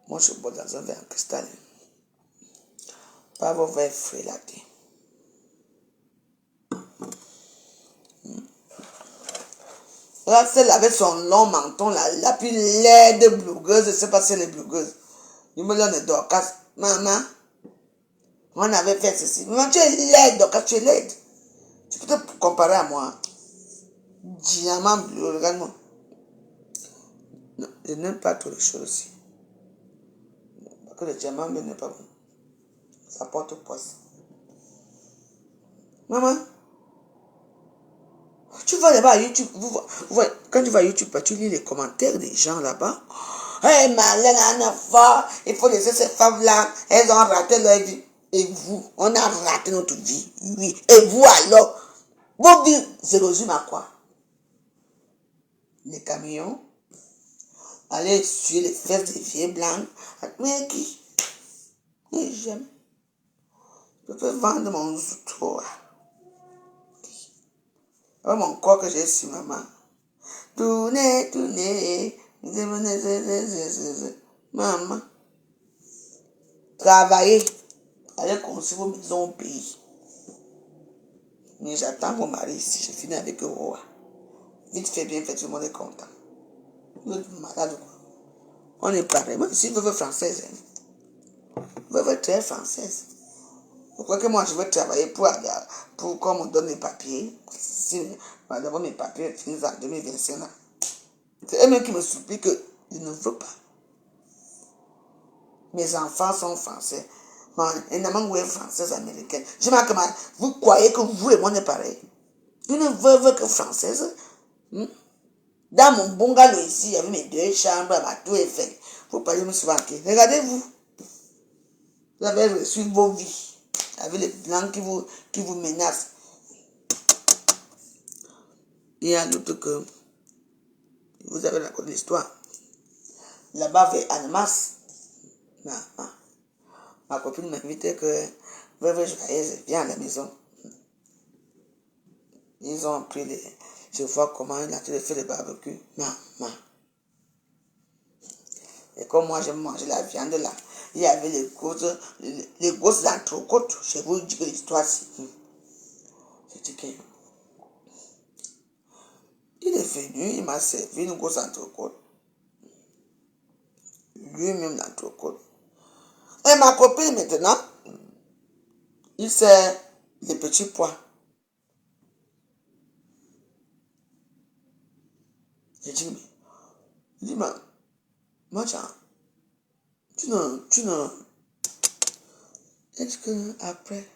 Moi, je bois dans un verre en cristal. Pas vos verres frélatés. Là, celle avec son long menton, la plus laide blogueuse, je ne sais pas si elle est blogueuse. Je me donne Dorcas. Maman, on avait fait ceci. Maman, tu es laide, Dorcas, tu es laide. Tu peux te comparer à moi. Diamant bleu, regarde-moi. Non, je n'aime pas toutes les choses aussi. Parce que le diamant bleu n'est pas bon. Ça porte au poisson. Maman, tu vas là-bas à YouTube, quand tu vas à YouTube, tu lis les commentaires des gens là-bas. Hey, Marlène, il faut laisser ces femmes-là, elles ont raté leur vie. Et vous, on a raté notre vie. Oui. Et vous alors, vos vies se résument à quoi? Les camions, aller sur les fesses des filles blancs. Mais qui? Mais j'aime. Je peux vendre mon zouto. Oh, mon corps que j'ai sur maman. Tournez. Maman. Travaillez. Allez construire vos maisons au pays. Mais j'attends mon mari ici. Je finis avec le roi. Vite fait, bien fait, tout le monde est content. Vous êtes malade ou quoi? On est pareil. Moi, je suis veuve française. Veuve très française. Vous croyez que moi, je veux travailler pour qu'on me donne les papiers? Si, d'abord, mes papiers finissent en 2025. C'est eux-mêmes qui me supplient que je ne veux pas. Mes enfants sont français. Et maman est française américaine. Je marque mal. Vous croyez que vous et moi, on est pareil? Une veuve que française. Dans mon bungalow ici, il y avait mes 2 chambres, ma tour Eiffel. Vous parlez souvent. Regardez-vous. Vous avez reçu vos vies. Avec les blancs qui vous menacent. il y a l'autre que vous avez raconté l'histoire. Là-bas, vers Annemasse, ma copine m'invitait que Veuve Joyeuse viens à la maison. Ils ont pris les... Je vois comment il a fait le barbecue. Maman. Et comme moi, j'aime manger la viande là, il y avait les grosses entrecôtes. Je vous dis que l'histoire, je dis que... Il est venu, il m'a servi une grosse entrecôte. Lui-même l'entrecôte. Et ma copine maintenant, il sert les petits pois. Je dis, mais... Il dit, moi, tu ne... Est-ce que après,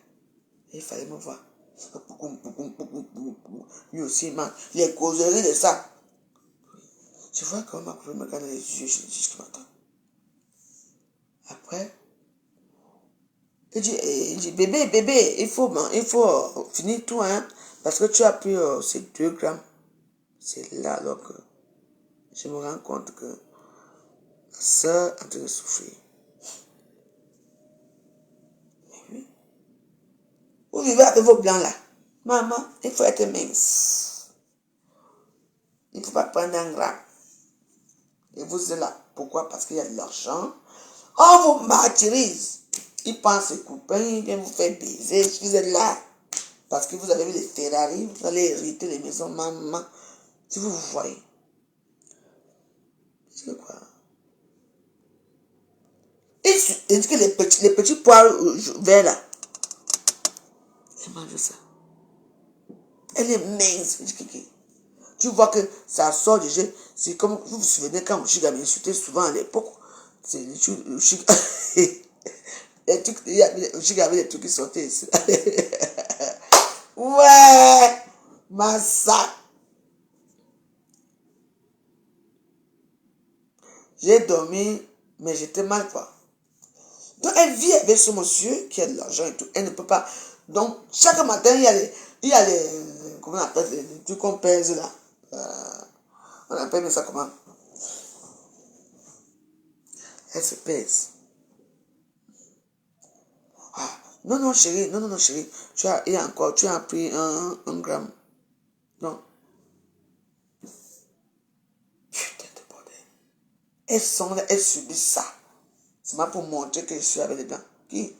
il fallait me voir. Lui aussi, il mange les causeries de ça. Je vois comment ma copine me regarde les yeux, je dis ce qu'il m'attend. Après, il dit, bébé, il faut finir tout, hein, parce que tu as pris ces 2 grammes. C'est là alors que je me rends compte que ma soeur est en train de souffrir. Oui. Vous vivez avec vos blancs là. Maman, il faut être mince. Il ne faut pas prendre un gramme. Et vous êtes là. Pourquoi? Parce qu'il y a de l'argent. On vous martyrise. Ils pensent que copains, ils viennent vous faire baiser. Vous êtes là. Parce que vous avez vu les Ferrari, vous allez hériter les maisons, maman. Si vous vous voyez. C'est quoi? Et dit que les petits pois verts là. Elle mange ça. Elle est mince. Tu vois que ça sort du jeu. C'est comme, vous vous souvenez quand Chiga m'insultait souvent à l'époque. C'est le Chiga. Le Chiga avait des trucs qui sortaient ici. Ouais, massa. J'ai dormi, mais j'étais mal quoi. Donc elle vit avec ce monsieur qui a de l'argent et tout. Elle ne peut pas. Donc chaque matin, il y a les comment on appelle les trucs qu'on pèse là. On appelle ça comment? Elle se pèse. Ah, non, chérie, non, chérie. Tu as pris un gramme. Non. Putain de bordel. Elles subissent ça. C'est pas pour montrer que je suis avec les blancs. Qui?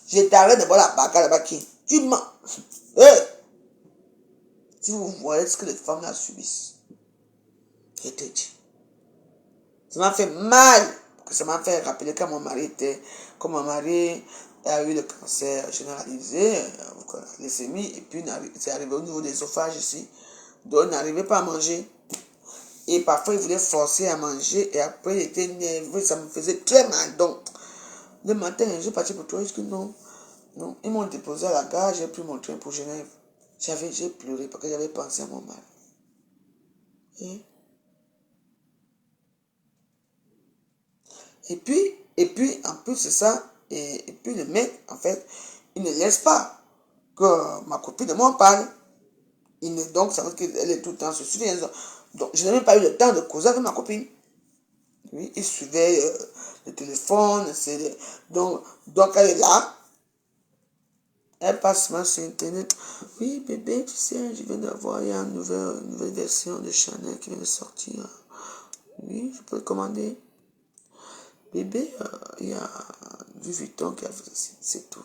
Je t'arrête de voir la bagarre là-bas qui? Tu mens. Hey! Si vous voyez ce que les femmes là subissent, je te dis. Ça m'a fait mal. Ça m'a fait rappeler quand mon mari a eu le cancer généralisé, la leucémie, et puis c'est arrivé au niveau des esophages ici. Donc il n'arrivait pas à manger. Et parfois il voulait forcer à manger, et après il était nerveux, ça me faisait très mal. Donc le matin, j'ai parti pour toi, je dis non. Ils m'ont déposé à la gare, j'ai pris mon train pour Genève. J'ai pleuré parce que j'avais pensé à mon mari. Et puis, en plus de ça, et puis le mec, en fait, il ne laisse pas que ma copine m'en parle. Donc, ça veut dire qu'elle est tout le temps se souvient. Donc, je n'ai même pas eu le temps de causer avec ma copine. Oui, il suivait le téléphone. Donc, elle est là. Elle passe mal sur Internet. Oui, bébé, tu sais, je viens d'avoir une nouvelle version de Chanel qui vient de sortir. Oui, je peux le commander. Bébé, il y a du Vuitton qui a fait ça. C'est tout.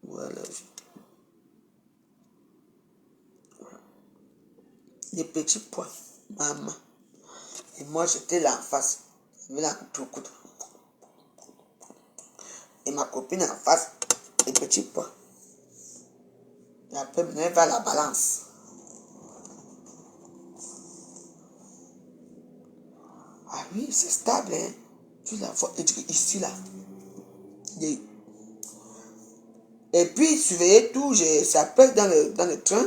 Voilà. Les petits pois, maman. Et moi, j'étais là en face. J'avais là tout coup. Et ma copine en face, les petits pois. Et après, maintenant, elle va à la balance. Ah oui, c'est stable, hein. Tu la vois, ici, là. Et puis, surveiller tout, c'est après dans le train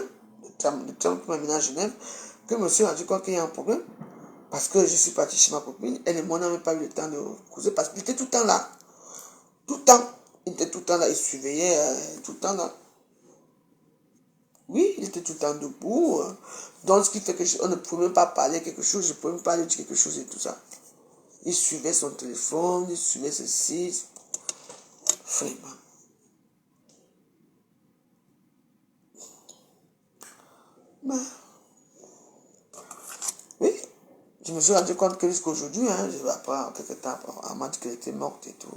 qui m'a amené à Genève, que je me suis rendu compte qu'il y a un problème. Parce que je suis parti chez ma copine, elle et moi n'avons pas eu le temps de causer, parce qu'il était tout le temps là. Tout le temps. Il était tout le temps là, il surveillait tout le temps là. Oui, il était tout le temps debout. Donc, ce qui fait on ne pouvait même pas parler quelque chose, je ne pouvais même pas lui dire quelque chose et tout ça. Il suivait son téléphone, il suivait ceci. Vraiment. Mais, oui, je me suis rendu compte que jusqu'à aujourd'hui, après quelques temps, elle m'a dit qu'elle était morte et tout.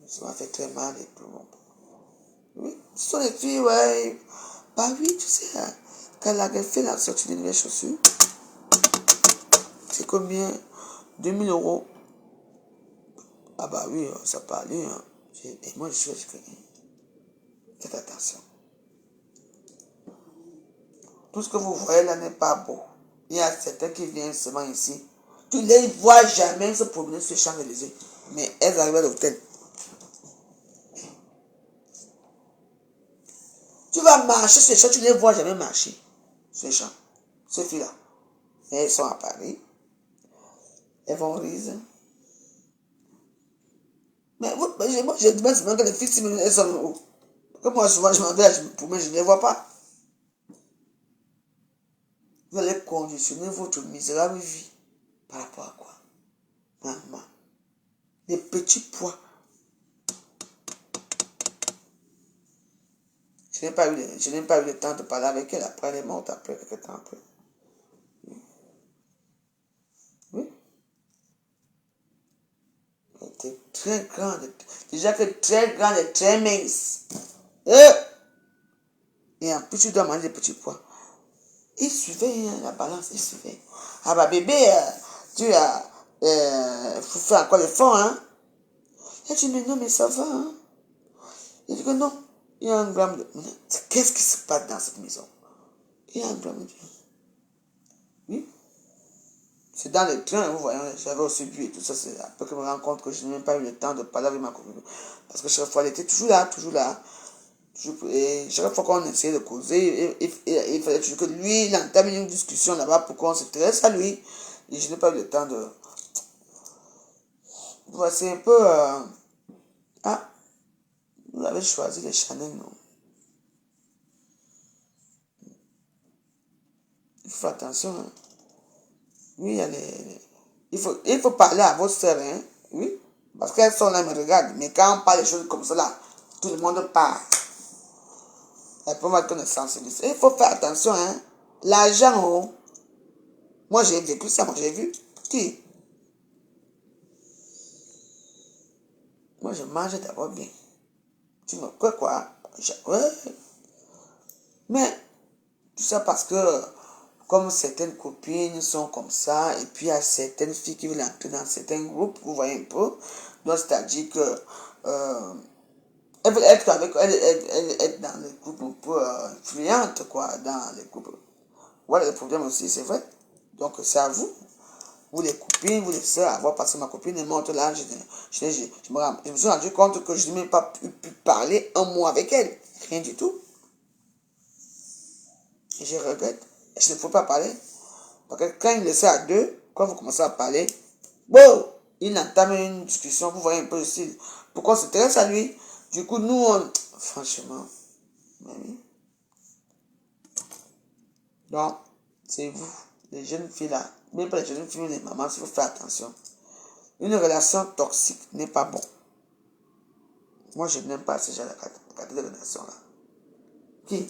Ça m'a fait très mal et tout. Oui, ce sont les filles, ouais. Bah oui, tu sais, quand elle avait fait la sortie de nouvelles chaussures, c'est combien? 2 000 €. Ah bah oui, ça peut aller. Et moi, je suis faites attention. Tout ce que vous voyez là n'est pas beau. Il y a certains qui viennent seulement ici. Tu ne les vois jamais se promener sur les Champs-Élysées. Mais elles arrivent à l'hôtel. Tu vas marcher sur les champs, tu ne les vois jamais marcher. Sur les champs. Ces filles-là. Elles sont à Paris. Elles vont rire. Mais moi, je demande souvent que les filles, si elles sont où. Comme moi, souvent, je m'en vais, pour moi, je ne les vois pas. Vous allez conditionner votre misérable vie. Par rapport à quoi? Maman. Les petits pois. Je n'ai pas eu le temps de parler avec elle. Après, elle est morte après, quelques temps après. Oui. Elle était très grande. Déjà que très grande et très mince. Et en plus, tu dois manger des petits pois. Il suivait la balance, il suivait. Ah bah bébé, tu as... faut faire encore l'effort, hein. Elle dit, mais non, mais ça va, hein. Il dit que non. Il y a un gramme de... Qu'est-ce qui se passe dans cette maison? Il y a un gramme de... Oui. C'est dans le train, vous voyez, j'avais aussi bu et tout ça. C'est après que je me rends compte que je n'ai même pas eu le temps de parler avec ma copine. Parce que chaque fois, elle était toujours là, toujours là. Et chaque fois qu'on essayait de causer, il fallait toujours que lui, il entame une discussion là-bas pour qu'on s'intéresse à lui. Et je n'ai pas eu le temps de... Voici un peu... Ah, vous avez choisi les Chanel, non? Il faut faire attention, hein. Oui, il faut parler à vos soeurs, hein. Oui, parce qu'elles sont là, elles me regardent. Mais quand on parle des choses comme cela, tout le monde parle. Elles peuvent être sensibilisées. Il faut faire attention, hein. L'argent, oh. Moi, j'ai vécu ça, moi, j'ai vu. Qui? Moi, je mange d'abord bien. Tu me crois quoi? Ouais. Mais, tout ça parce que, comme certaines copines sont comme ça, et puis il y a certaines filles qui veulent entrer dans certains groupes, vous voyez un peu. Donc, c'est-à-dire que, elles veulent être avec, elles être dans les groupes un peu influentes, quoi, dans les groupes. Voilà le problème aussi, c'est vrai. Donc, c'est à vous. Vous les copines, vous les soeurs, avoir parce que ma copine est morte là, je me suis rendu compte que je n'ai même pas pu parler un mot avec elle. Rien du tout. Et je regrette. Je ne peux pas parler. Parce que quand il laissait à deux, quand vous commencez à parler, bon, il entame une discussion, vous voyez un peu aussi. Pourquoi on s'intéresse à lui? Du coup, nous, franchement, oui. Donc, c'est vous, les jeunes filles là, même pas les jeunes filles, les mamans, il faut faire attention. Une relation toxique n'est pas bon. Moi, je n'aime pas ce genre de relation là. Qui?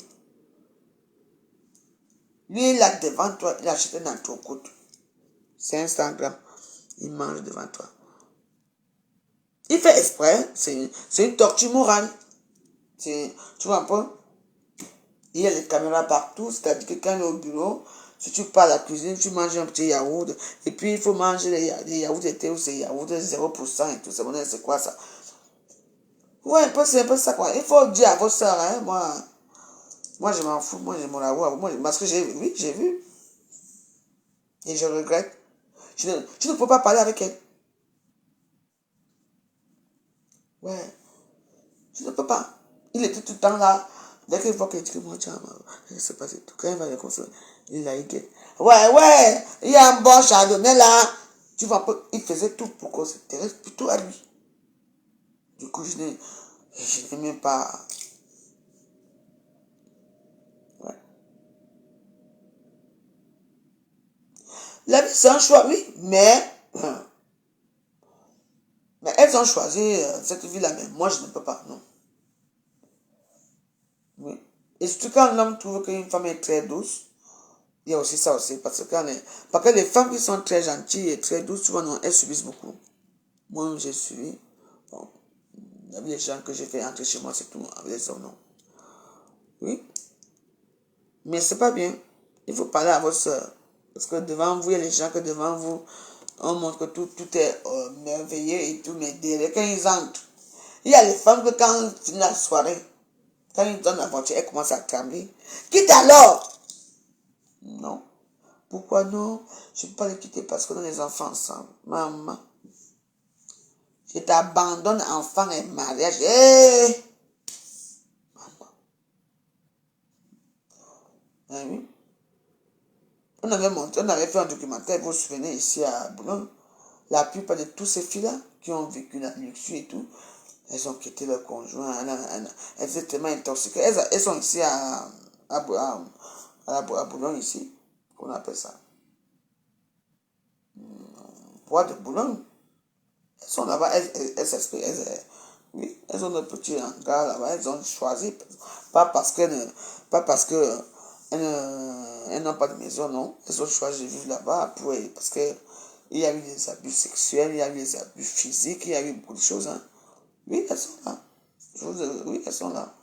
Lui, il a devant toi, il a acheté dans ton côte. C'est 100 grammes. Il mange devant toi. Il fait exprès, c'est une torture morale. Tu vois un peu? Il y a les caméras partout, c'est-à-dire que quand il est au bureau, si tu pars à la cuisine, tu manges un petit yaourt, et puis il faut manger les yaourts d'été ou ces yaourts de 0% et tout ça. C'est quoi ça? Ouais, c'est un peu ça quoi. Il faut dire à vos soeurs, hein, moi je m'en fous, moi je m'en avoue, parce que oui, j'ai vu, et je regrette. Tu ne peux pas parler avec elle. Ouais, tu ne peux pas. Il était tout le temps là. Dès qu'il voit qu'il dit que moi, tiens, il se passe tout. Quand il va le consoler, il a égué. Ouais, il y a un bon chardonnay là. Tu vois, il faisait tout pour qu'on s'intéresse plutôt à lui. Du coup, je n'ai même pas. La vie, c'est un choix, oui, mais elles ont choisi cette vie-là, mais moi, je ne peux pas, non. Oui. Et surtout quand l'homme trouve qu'une femme est très douce, il y a aussi ça aussi, parce que les femmes qui sont très gentilles et très douces, souvent, non, elles subissent beaucoup. Moi, j'ai suivi. Bon, avec les gens que j'ai fait entrer chez moi, c'est tout, avec les hommes, non. Oui. Mais c'est pas bien. Il faut parler à vos soeurs. Parce que devant vous, il y a les gens que devant vous, on montre que tout est merveilleux et tout, mais derrière, quand ils entrent, il y a les femmes que quand ils finissent la soirée, quand ils donnent la voiture, elles commencent à trembler. Quitte alors! Non. Pourquoi non? Je ne peux pas les quitter parce qu'on a les enfants ensemble. Maman, je t'abandonne, enfant et mariage. Hey! Maman. Ah oui. On avait fait un documentaire, vous vous souvenez, ici à Boulogne. La plupart de tous ces filles-là qui ont vécu la luxure et tout, elles ont quitté leur conjoint. Elles étaient tellement intoxiquées. Elles sont ici à Boulogne, ici. Qu'on appelle ça. Bois de Boulogne. Elles sont là-bas, elles s'expriment. Oui, elles ont notre petit hangar là-bas. Elles ont choisi. Pas parce que elles n'ont pas de maison, non. Elles ont choisi de vivre là-bas parce que il y a eu des abus sexuels, il y a eu des abus physiques, il y a eu beaucoup de choses. Hein. Oui, elles sont là. Oui, elles sont là.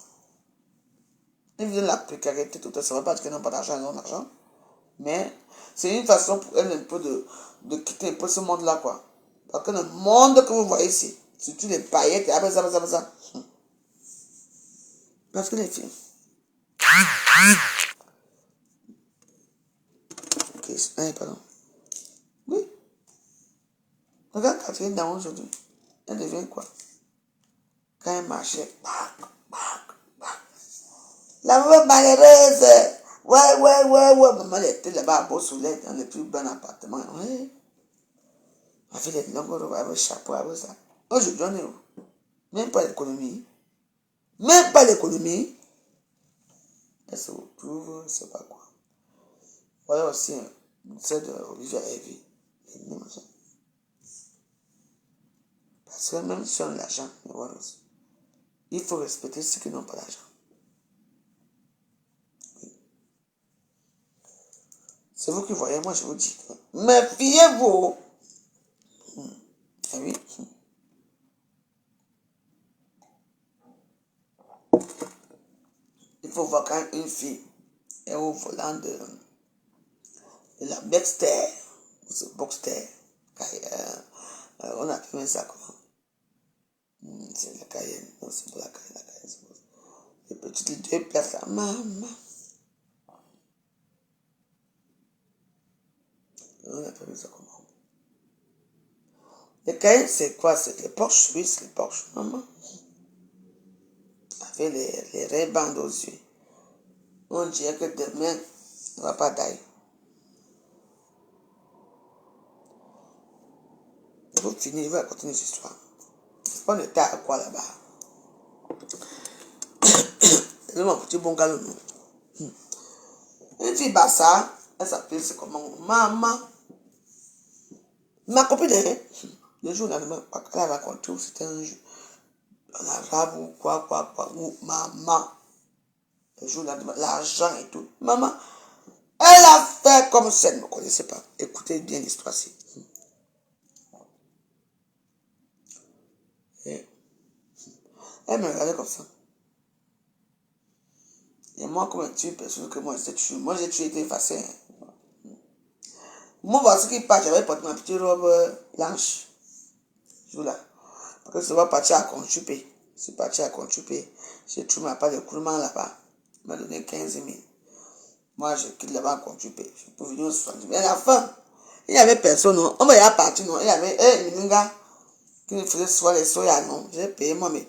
Elles vivent de la précarité totale. Ça ne veut pas dire qu'elles n'ont pas d'argent, elles ont d'argent. Mais c'est une façon pour elles un peu de quitter un peu ce monde-là, quoi. Parce que le monde que vous voyez ici, surtout les paillettes, après ça. Parce que les filles. Ok, pardon. Oui. Regarde Catherine Daon aujourd'hui. Elle devient quoi? Quand elle marchait, la maman malheureuse. Ouais. Maman, elle était là-bas à Beau-Soleil, dans le plus bon appartement. Ouais. Elle fait les longues robes avec chapeau, avec ça. Aujourd'hui, on est où? Même pas l'économie. Elle se retrouve, je ne sais pas quoi. Voilà aussi, c'est de Olivia Evie. Parce que même si on a l'argent, il faut respecter ceux qui n'ont pas l'argent. C'est vous qui voyez, moi je vous dis. Méfiez-vous. Ah oui. Il faut voir quand une fille est au volant de la Baxter, ou Boxster, on appelle ça comment? C'est la Cayenne, non c'est pas la Cayenne, les petites deux places là, maman. On appelle ça comment? Les Cayennes c'est quoi? C'est les Porsche suisses, les Porsche, maman. Avec les rébans aux yeux. On dirait que demain, on ne va pas d'ailleurs. Il faut finir, il va continuer cette histoire. On était à quoi là-bas? C'est mon petit bon galon. Une fille bassa, elle s'appelle, c'est comment? Maman. Ma copine, hein? Le jour où elle a raconté, c'était un jour. En arabe ou quoi, ou maman. Le jour où l'argent et tout. Maman, elle a fait comme si elle ne me connaissait pas. Écoutez bien l'histoire-ci. Elle me regardait comme ça. Et moi, comme tu es personne que moi, j'ai tué, été effacé. Moi, voici qui part, j'avais porté ma petite robe blanche. Jour-là. Parce que ça va partir à Conchupé. C'est parti à Conchupé. J'ai trouvé ma part de coulement là-bas. Il m'a donné 15 000. Moi, je quitte là-bas à Conchupé. Je peux venir au 70 000. Mais à la fin, il n'y avait personne, non. On va y partir, non. Il y avait un gars qui me faisait soit les soya, non. J'ai payé moi mes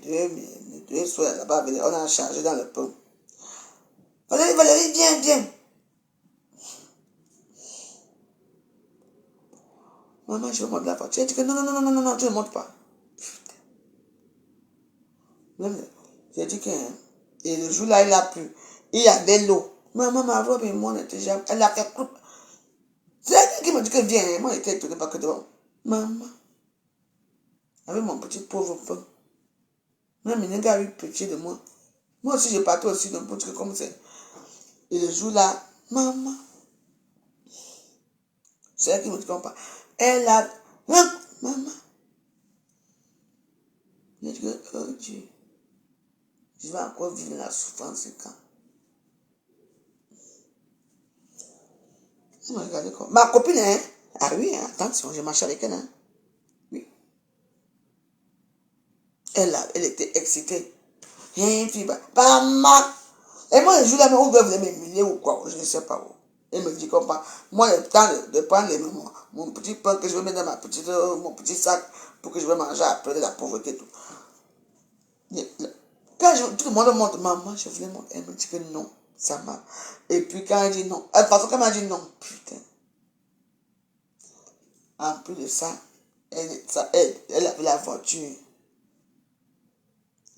deux soya là-bas. On a chargé dans le pont. Valérie, viens. Maman, je veux monter la voiture. Elle dit que non, tu ne montes pas. J'ai dit que et le jour-là, il a plu. Il y avait l'eau. Maman, ma robe et moi, on était déjà. Elle a fait coupe. C'est elle qui m'a dit que viens. Moi, j'étais étonné par que devant. Maman, avec mon petit pauvre pain. Même il n'a eu pitié de moi. Moi aussi, je partais aussi d'un peu comme c'est. Et le jour-là, maman, c'est elle qui me dit qu'on parle. Elle a. Hein, maman. Je dis que, oh Dieu, je vais encore vivre la souffrance quand. Elle m'a regardé comme. Ma copine, hein? Ah oui, hein, attention, j'ai marché avec elle, hein? Oui. Elle était excitée. Hein, fille, maman. Et moi, le jour-là, où doivent m'humilier ou quoi, je ne sais pas où. Elle me dit comme moi, le temps de prendre mon petit pain que je vais mettre dans mon petit sac pour que je vais manger après de la pauvreté et tout. Quand tout le monde montre, maman, je voulais montrer, elle me dit que non, ça m'a. Et puis quand elle dit non, parce qu'elle m'a dit non, putain. En plus de ça, elle avait la voiture.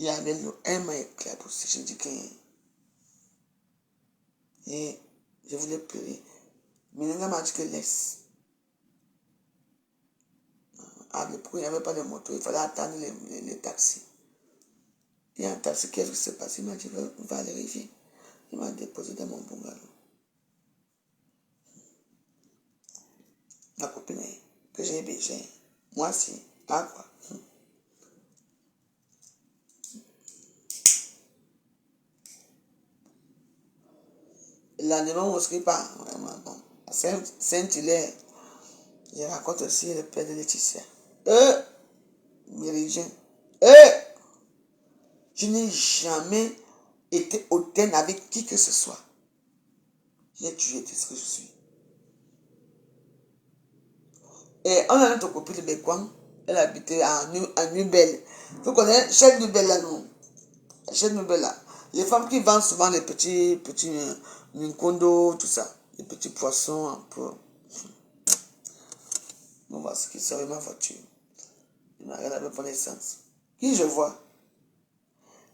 Il y avait l'eau, elle m'a éclaboussé. Je dis que. Et je voulais pleurer. Mais elle m'a dit que laisse. À l'époque, il n'y avait pas de moto, il fallait attendre les taxis. Il y a un taxi, qu'est-ce qui s'est passé? Il m'a dit, va aller vérifier. Il m'a déposé dans mon bungalow. Ma copine, que j'ai hébergé. Moi, si. Ah, quoi. L'animal ne se pas, vraiment. Bon. Saint-Hilaire, je raconte aussi le père de Laetitia. Méridien. Je n'ai jamais été hautaine avec qui que ce soit. J'ai toujours été ce que je suis. Et on a notre copine de Béquan. Elle habitait à Nubel. Vous connaissez Chef Nubel là, non? Chef Nubel là. Les femmes qui vendent souvent les petits Nkondo, tout ça. Les petits poissons un peu. On va ce qui serait ma voiture. Il m'a regardé pour l'essence. Qui je vois?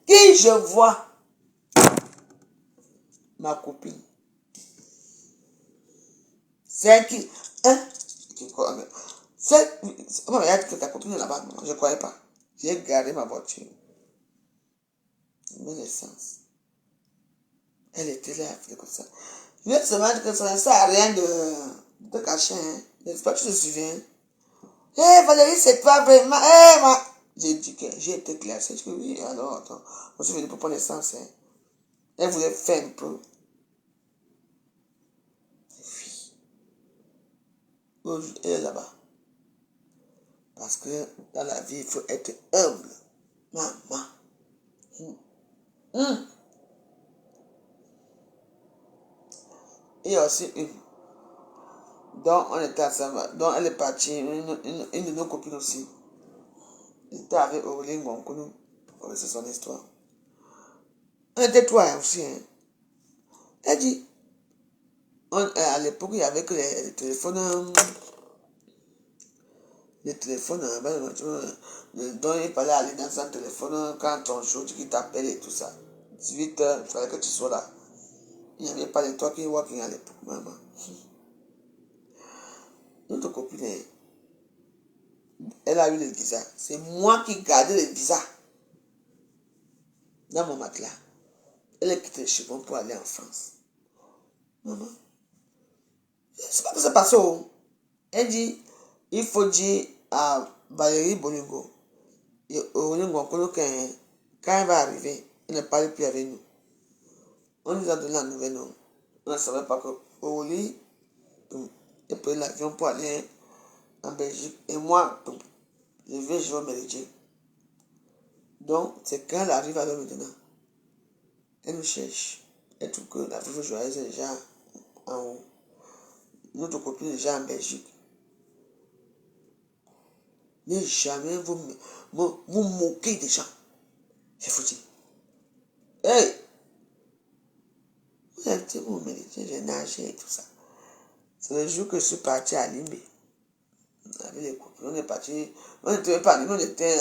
Qui je vois? Ma copine. C'est qui? Hein? C'est. On m'a dit que ta copine est là-bas. Je ne croyais pas. J'ai garé ma voiture. Mais l'essence. Elle était là, elle comme ça. Je vais seulement dire que ça ne sert à rien de cacher. Hein. N'est-ce pas, tu te souviens? Valérie, c'est toi vraiment. Moi. J'ai dit que j'ai été classée. Je dis oui, alors, attends. On s'est venu pour prendre l'essence. Hein. Elle voulait faire un peu. Elle est là-bas. Parce que dans la vie, il faut être humble. Maman. Il y a aussi une dont on était ensemble, dont elle est partie, une de nos copines aussi. Elle était avec Aurélie Ngonkounou. C'est son histoire. On était trois aussi. Hein. Elle dit, à l'époque, il y avait que les téléphones. Les téléphones, dont il fallait aller dans un téléphone quand ton show qui t'appelle et tout ça. 18h, il fallait que tu sois là. Il n'y avait pas de toi qui walking à l'époque, maman. Notre copine, elle a eu le visa. C'est moi qui gardais le visa dans mon matelas. Elle a quitté le Chibon pour aller en France. Maman, c'est pas que ça passe. Elle dit, il faut dire à Valérie Bolingo, et Bolingo, quand elle va arriver, elle ne parle plus avec nous. On nous a donné la nouvelle, non. On ne savait pas que Oli est pris l'avion pour aller en Belgique. Et moi, je vais jouer au Méridien. Donc, c'est quand elle arrive à l'heure maintenant. Elle nous cherche. Elle trouve que la veuve joyeuse est déjà en haut. Notre copine est déjà en Belgique. Ne jamais vous moquez des gens. C'est foutu. Hey! Vous êtes au Méridien, j'ai nagé et tout ça. C'est le jour que je suis parti à Limbé. Avec les copines, on est parti. On était pas on était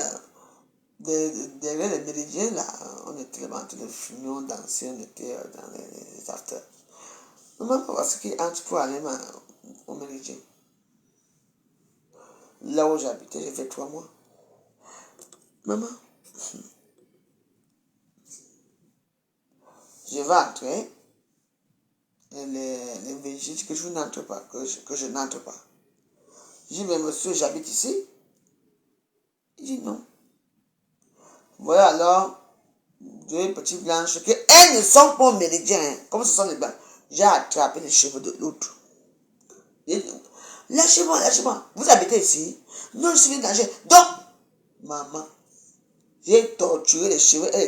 derrière les Méridiens là. On était là en train de fumer, on dansait, on était dans les afters. Maman, parce qu'il entre pour aller au Méridien. Là où j'habitais, j'ai fait 3 mois. Maman, je vais entrer. Les visites que je n'entre pas, que je n'entre pas. Je dis, mais monsieur, j'habite ici. Il dit non. Voilà alors 2 petites blanches qui, elles ne sont pas méridiens. Comme ce sont les blancs. J'ai attrapé les cheveux de l'autre. Lâchez-moi, lâchez-moi. Vous habitez ici? Non, je suis venu nager. Donc, maman, j'ai torturé les cheveux. Elle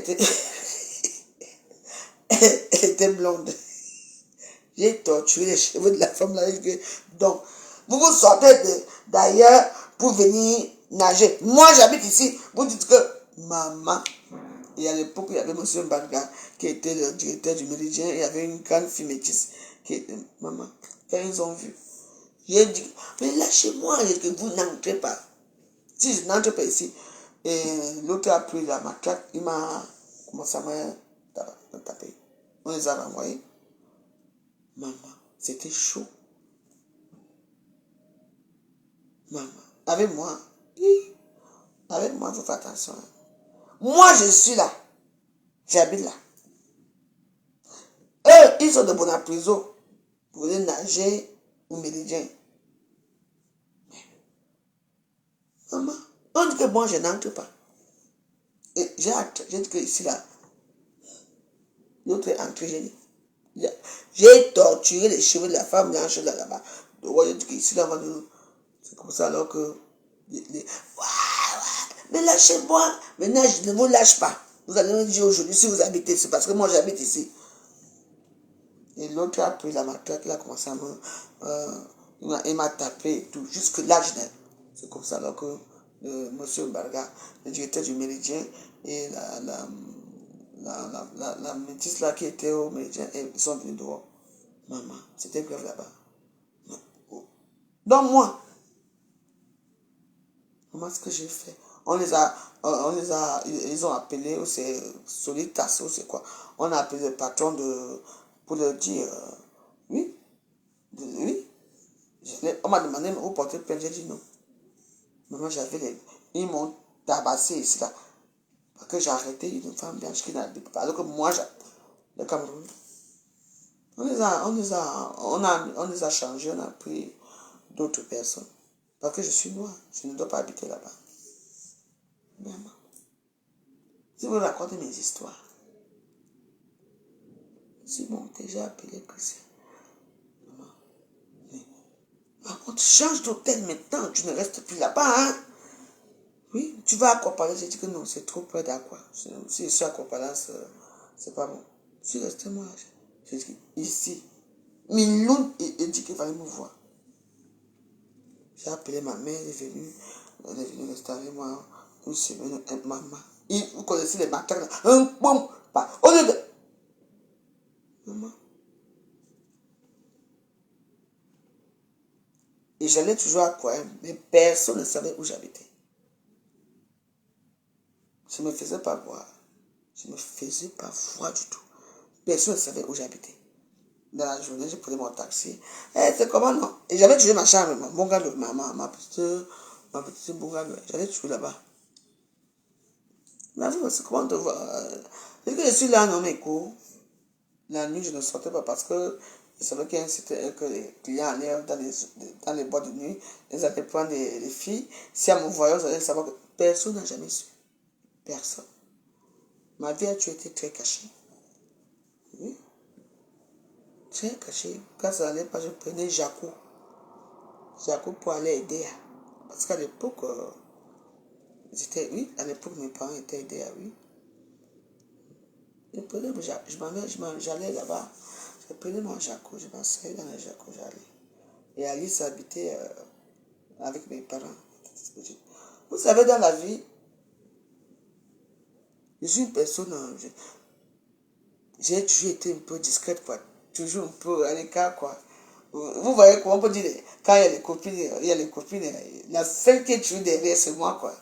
était blonde. J'ai torturé les cheveux de la femme là. Donc, vous vous sortez d'ailleurs pour venir nager. Moi, j'habite ici. Vous dites que, maman, et à l'époque, il y avait M. Mbarga qui était le directeur du Méridien. Il y avait une grande fille métisse qui était, maman, quand ils ont vu, j'ai dit, mais lâchez-moi, que vous n'entrez pas. Si je n'entre pas ici, et l'autre a pris la matraque, il m'a commencé à me taper. On les a renvoyés. Maman, c'était chaud. Maman, avec moi, avec moi, il faut faire attention. Moi, je suis là. J'habite là. Eux, ils sont de Bonapriso. Vous voulez nager au Méridien. Maman, on dit que moi, je n'entre pas. Et j'ai dit que ici, là, l'autre est entré, j'ai dit. J'ai torturé les cheveux de la femme blanche là-bas. Donc, j'ai dit que ici, là, c'est comme ça alors que... Mais lâchez-moi. Maintenant, je ne vous lâche pas. Vous allez me dire aujourd'hui, si vous habitez ici, parce que moi, j'habite ici. Et l'autre a pris la matraque, il a commencé à il m'a tapé et tout. Jusque là, c'est comme ça alors que M. Barga, le directeur du Méridien, et la métisse là qui était au Méridien, ils sont venus dehors. Maman, c'était grave là-bas. Donc moi, comment est-ce que j'ai fait? Ils ont appelé, c'est Solitas, ou c'est quoi? On a appelé le patron pour leur dire, oui, oui. On m'a demandé où porter plainte, j'ai dit non. Maman, ils m'ont tabassé ici là. Parce que j'ai arrêté une femme blanche qui n'habite pas. Alors que moi, le Cameroun, on les a changés, on a pris d'autres personnes. Parce que je suis noire, je ne dois pas habiter là-bas. Maman, si vous racontez mes histoires, si mon j'ai appelé Christian, maman, on te change d'hôtel maintenant, tu ne restes plus là-bas, hein? Oui, tu vas à Aquapalace, j'ai dit que non, c'est trop près d'Aqua. Si je suis à Aquapalace, c'est pas bon. Je suis resté moi, j'ai dit ici. Miloun, il dit qu'il fallait me voir. J'ai appelé ma mère, elle est venue rester avec moi une semaine, maman. Vous connaissez les matraques là, un poum, pas. Au lieu de. Maman. Et j'allais toujours à quoi, mais personne ne savait où j'habitais. Je ne me faisais pas voir. Je ne me faisais pas voir du tout. Personne ne savait où j'habitais. Dans la journée, j'ai pris mon taxi. C'est comment non? Et j'avais tué ma chambre, mon bungalow, ma petite bungalow. J'allais tuer là-bas. Mais c'est comment on te voit? Dès que je suis là, non, mes cours. La nuit, je ne sortais pas parce que je savais que les clients allaient dans les boîtes de nuit. Ils allaient prendre les filles. Si à mon voyage, ils allaient savoir que personne n'a jamais su. Personne. Ma vie a été très cachée. Oui. Très cachée. Quand ça n'allait pas, je prenais Jaco. Jaco pour aller aider. Parce qu'à l'époque, oui, à l'époque, mes parents étaient aidés à oui. J'allais là-bas. Je prenais mon Jaco, je m'asseyais dans le Jaco, j'allais. Et Alice habitait avec mes parents. Vous savez, dans la vie, je suis une personne, j'ai toujours été un peu discrète, quoi. Toujours un peu à l'écart, quoi. Vous voyez comment on peut dire, quand il y a les copines, la seule qui est toujours derrière, c'est moi, quoi.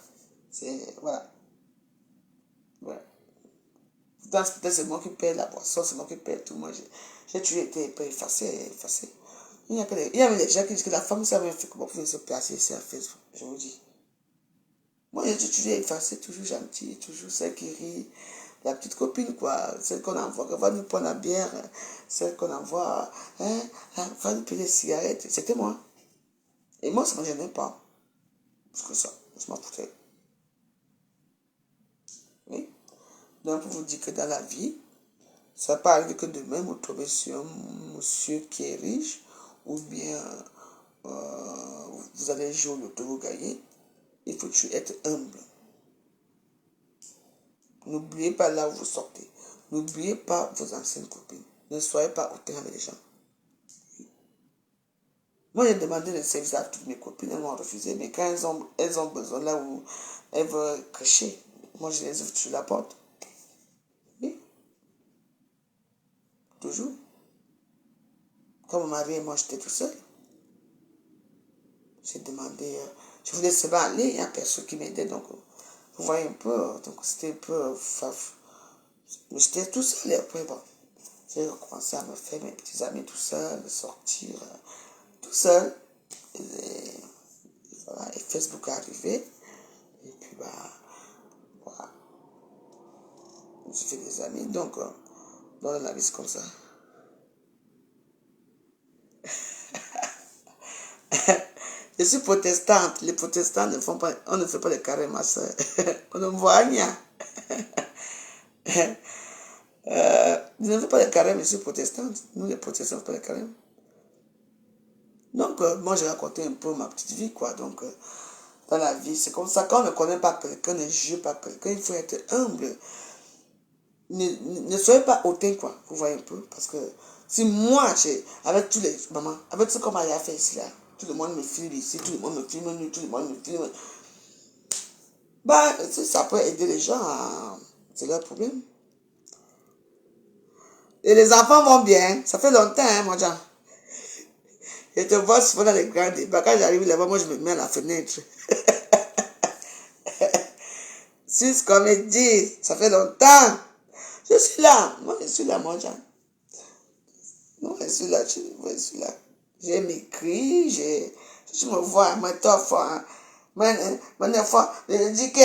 C'est, voilà. Voilà. Peut-être c'est moi qui paie la boisson, c'est moi qui paie tout. Moi, j'ai toujours été un peu effacé. Il y a des gens qui disent que la femme, ça fait comment pouvez se placer sur Facebook. Je vous dis. Moi, j'ai toujours effacé, toujours gentil, toujours celle qui rit. La petite copine, quoi. Celle qu'on envoie, qui va nous prendre la bière. Celle qu'on envoie, va nous payer les cigarettes. C'était moi. Et moi, ça ne me gênait pas. Parce que ça, je m'en foutais. Oui. Donc, pour vous dire que dans la vie, ça ne va pas arriver que demain, vous tombez sur un monsieur qui est riche, ou bien vous allez jouer au loto, vous gagnez. Il faut toujours être humble. N'oubliez pas là où vous sortez. N'oubliez pas vos anciennes copines. Ne soyez pas hautain avec les gens. Moi, j'ai demandé le service à toutes mes copines, elles m'ont refusé, mais quand elles ont besoin là où elles veulent cacher, moi, je les ouvre sur la porte. Oui, toujours. Quand mon mari et moi, j'étais tout seul, j'ai demandé, je voulais seulement aller, il n'y a personne qui m'aidait, donc vous voyez un peu, donc c'était un peu faf. Mais j'étais tout seul et après, bon, j'ai commencé à me faire mes petits amis tout seul, sortir tout seul. Et voilà, et Facebook est arrivé. Et puis, bah, voilà, j'ai fait des amis. Donc, dans la vie, c'est comme ça. Je suis protestante. Les protestants ne font pas, on ne fait pas le carême, ma soeur. On ne voit rien. Je ne fais pas le carême, je suis protestante. Nous, les protestants, ne font pas le carême. Donc, moi, j'ai raconté un peu ma petite vie, quoi. Donc, dans la vie, c'est comme ça. Quand on ne connaît pas quelqu'un, ne juge pas quelqu'un, il faut être humble. Ne soyez pas hautain, quoi. Vous voyez un peu. Parce que si moi, avec tous les mamans, avec ce qu'on m'a fait ici, là, tout le monde me filme ici, tout le monde me filme, tout le monde me filme. Bah, ça peut aider les gens à... C'est leur problème. Et les enfants vont bien. Ça fait longtemps, hein, mon Jean. Je te vois souvent dans les grands débats. Quand j'arrive là-bas, moi, je me mets à la fenêtre. Sus comme ils disent, ça fait longtemps. Je suis là. Moi, je suis là, mon Jean. Moi, je suis là. Je suis là. J'ai m'écrit, je me vois, moi, toi, fois, fois, je dis que,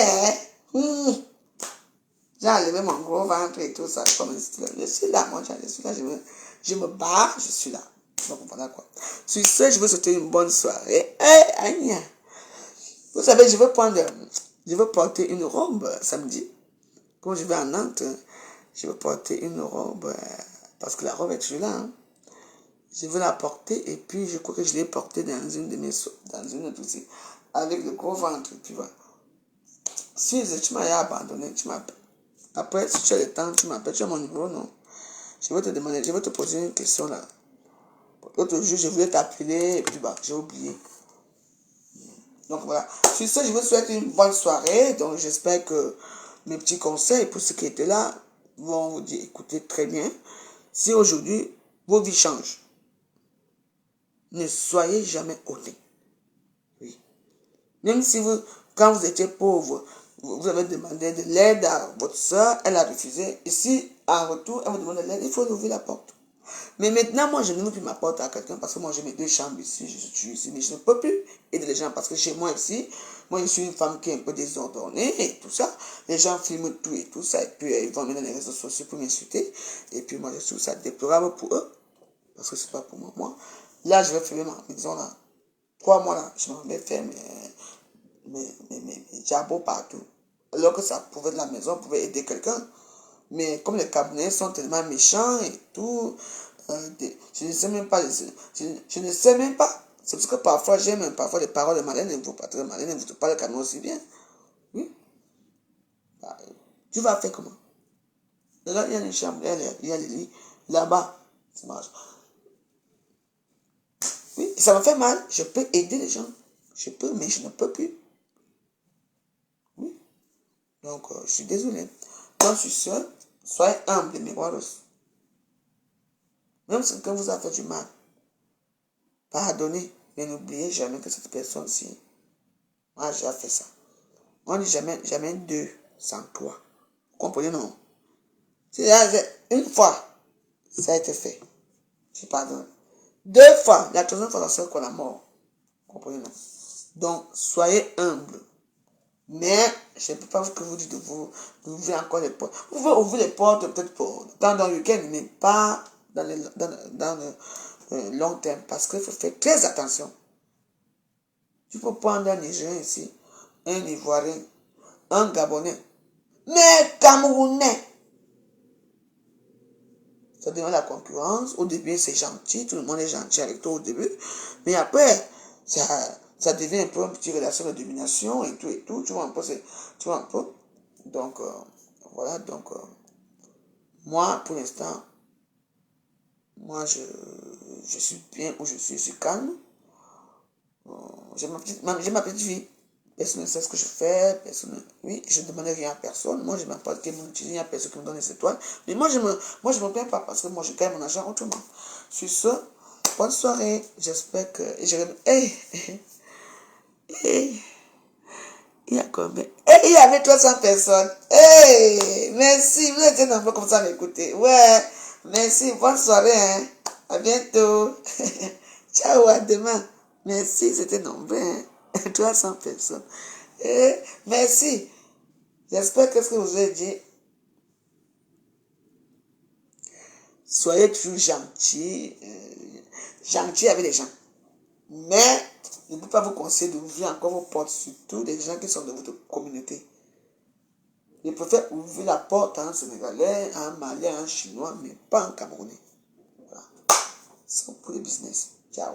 j'ai enlevé mon gros ventre et tout ça, comme je suis là, moi, je suis là, je me bats, je suis là. Donc, voilà quoi. Sur ce, je veux souhaiter une bonne soirée. Aïe. Vous savez, je veux porter une robe samedi. Quand je vais à Nantes, je veux porter une robe, parce que la robe est toujours là, hein. Je veux la porter et puis je crois que je l'ai portée dans une de mes dans une autre aussi, avec le gros ventre, tu vois. Si tu m'as abandonné, tu m'appelles. Après, si tu as le temps, tu m'appelles, tu as mon numéro, non? Je vais te demander, je vais te poser une question là. L'autre jour, je voulais t'appeler et puis bah, j'ai oublié. Donc voilà. Sur ce, je vous souhaite une bonne soirée. Donc j'espère que mes petits conseils pour ceux qui étaient là vont vous dire, écoutez très bien. Si aujourd'hui, vos vies changent, ne soyez jamais hautain. Oui. Même si vous, quand vous étiez pauvre, vous avez demandé de l'aide à votre soeur, elle a refusé. Et si, en retour, elle vous demande de l'aide, il faut ouvrir la porte. Mais maintenant, moi, je n'ouvre plus ma porte à quelqu'un parce que moi, j'ai mes 2 chambres ici, je suis ici, mais je ne peux plus aider les gens parce que chez moi ici, moi, je suis une femme qui est un peu désordonnée et tout ça. Les gens filment tout et tout ça, et puis ils vont mettre dans les réseaux sociaux pour m'insulter. Et puis moi, je trouve ça déplorable pour eux parce que c'est pas pour moi. Moi, là, je vais fermer ma maison là. 3 mois là, je m'en vais faire mes jabos partout. Alors que ça pouvait être la maison, pouvait aider quelqu'un. Mais comme les Camerounais sont tellement méchants et tout, je ne sais même pas. Je ne sais même pas. C'est parce que parfois j'aime parfois les paroles de Malène et vous pas très Malène et vous parlez le Cameroun aussi bien. Oui. Bah, tu vas faire comment? Là, il y a une chambre, il y a les lits. Là-bas, ça marche. Oui, ça me fait mal. Je peux aider les gens. Je peux, mais je ne peux plus. Oui. Donc, je suis désolé. Quand je suis seul, soyez humble, miroiros. Même si quelqu'un vous a fait du mal, pardonnez, mais n'oubliez jamais que cette personne-ci, moi j'ai fait ça. On ne dit jamais, jamais 2 sans 3. Vous comprenez, non? C'est une fois, ça a été fait. Je pardonne. 2 fois. La troisième fois, ça sera quoi la mort? Comprenez, non? Donc, soyez humble. Mais, je ne peux pas que vous dites de vous ouvrir encore les portes. Vous pouvez ouvrir les portes peut-être dans le week-end, mais pas dans le long terme. Parce qu'il faut faire très attention. Tu peux prendre un Nigérien ici, un Ivoirien, un Gabonais, mais Camerounais. Ça devient la concurrence. Au début, c'est gentil. Tout le monde est gentil avec toi au début. Mais après, ça devient un peu une petite relation de domination et tout et tout. Tu vois un peu. Tu vois un peu. Donc, voilà. Donc, moi, pour l'instant, moi, je suis bien où je suis calme. J'ai ma petite vie. Personne ne sait ce que je fais. Oui, je ne demande rien à personne. Moi, je ne m'apporte que mon utilité à personne qui me donne des étoiles. Mais moi, je me plains pas parce que moi, je gagne mon argent autrement. Sur ce, bonne soirée. J'espère que... Il y a combien? Il y avait 300 personnes. Merci. Vous êtes nombreux comme ça à m'écouter. Ouais. Merci. Bonne soirée. Hein. À bientôt. Ciao, à demain. Merci. C'était nombreux. 300 personnes. Merci. J'espère que ce que je vous ai dit, soyez toujours gentil. Gentil avec les gens. Mais, je ne peux pas vous conseiller d'ouvrir encore vos portes, surtout des gens qui sont de votre communauté. Je préfère ouvrir la porte à un Sénégalais, à un Malien, à un Chinois, mais pas un Camerounais. Voilà. C'est pour le business. Ciao.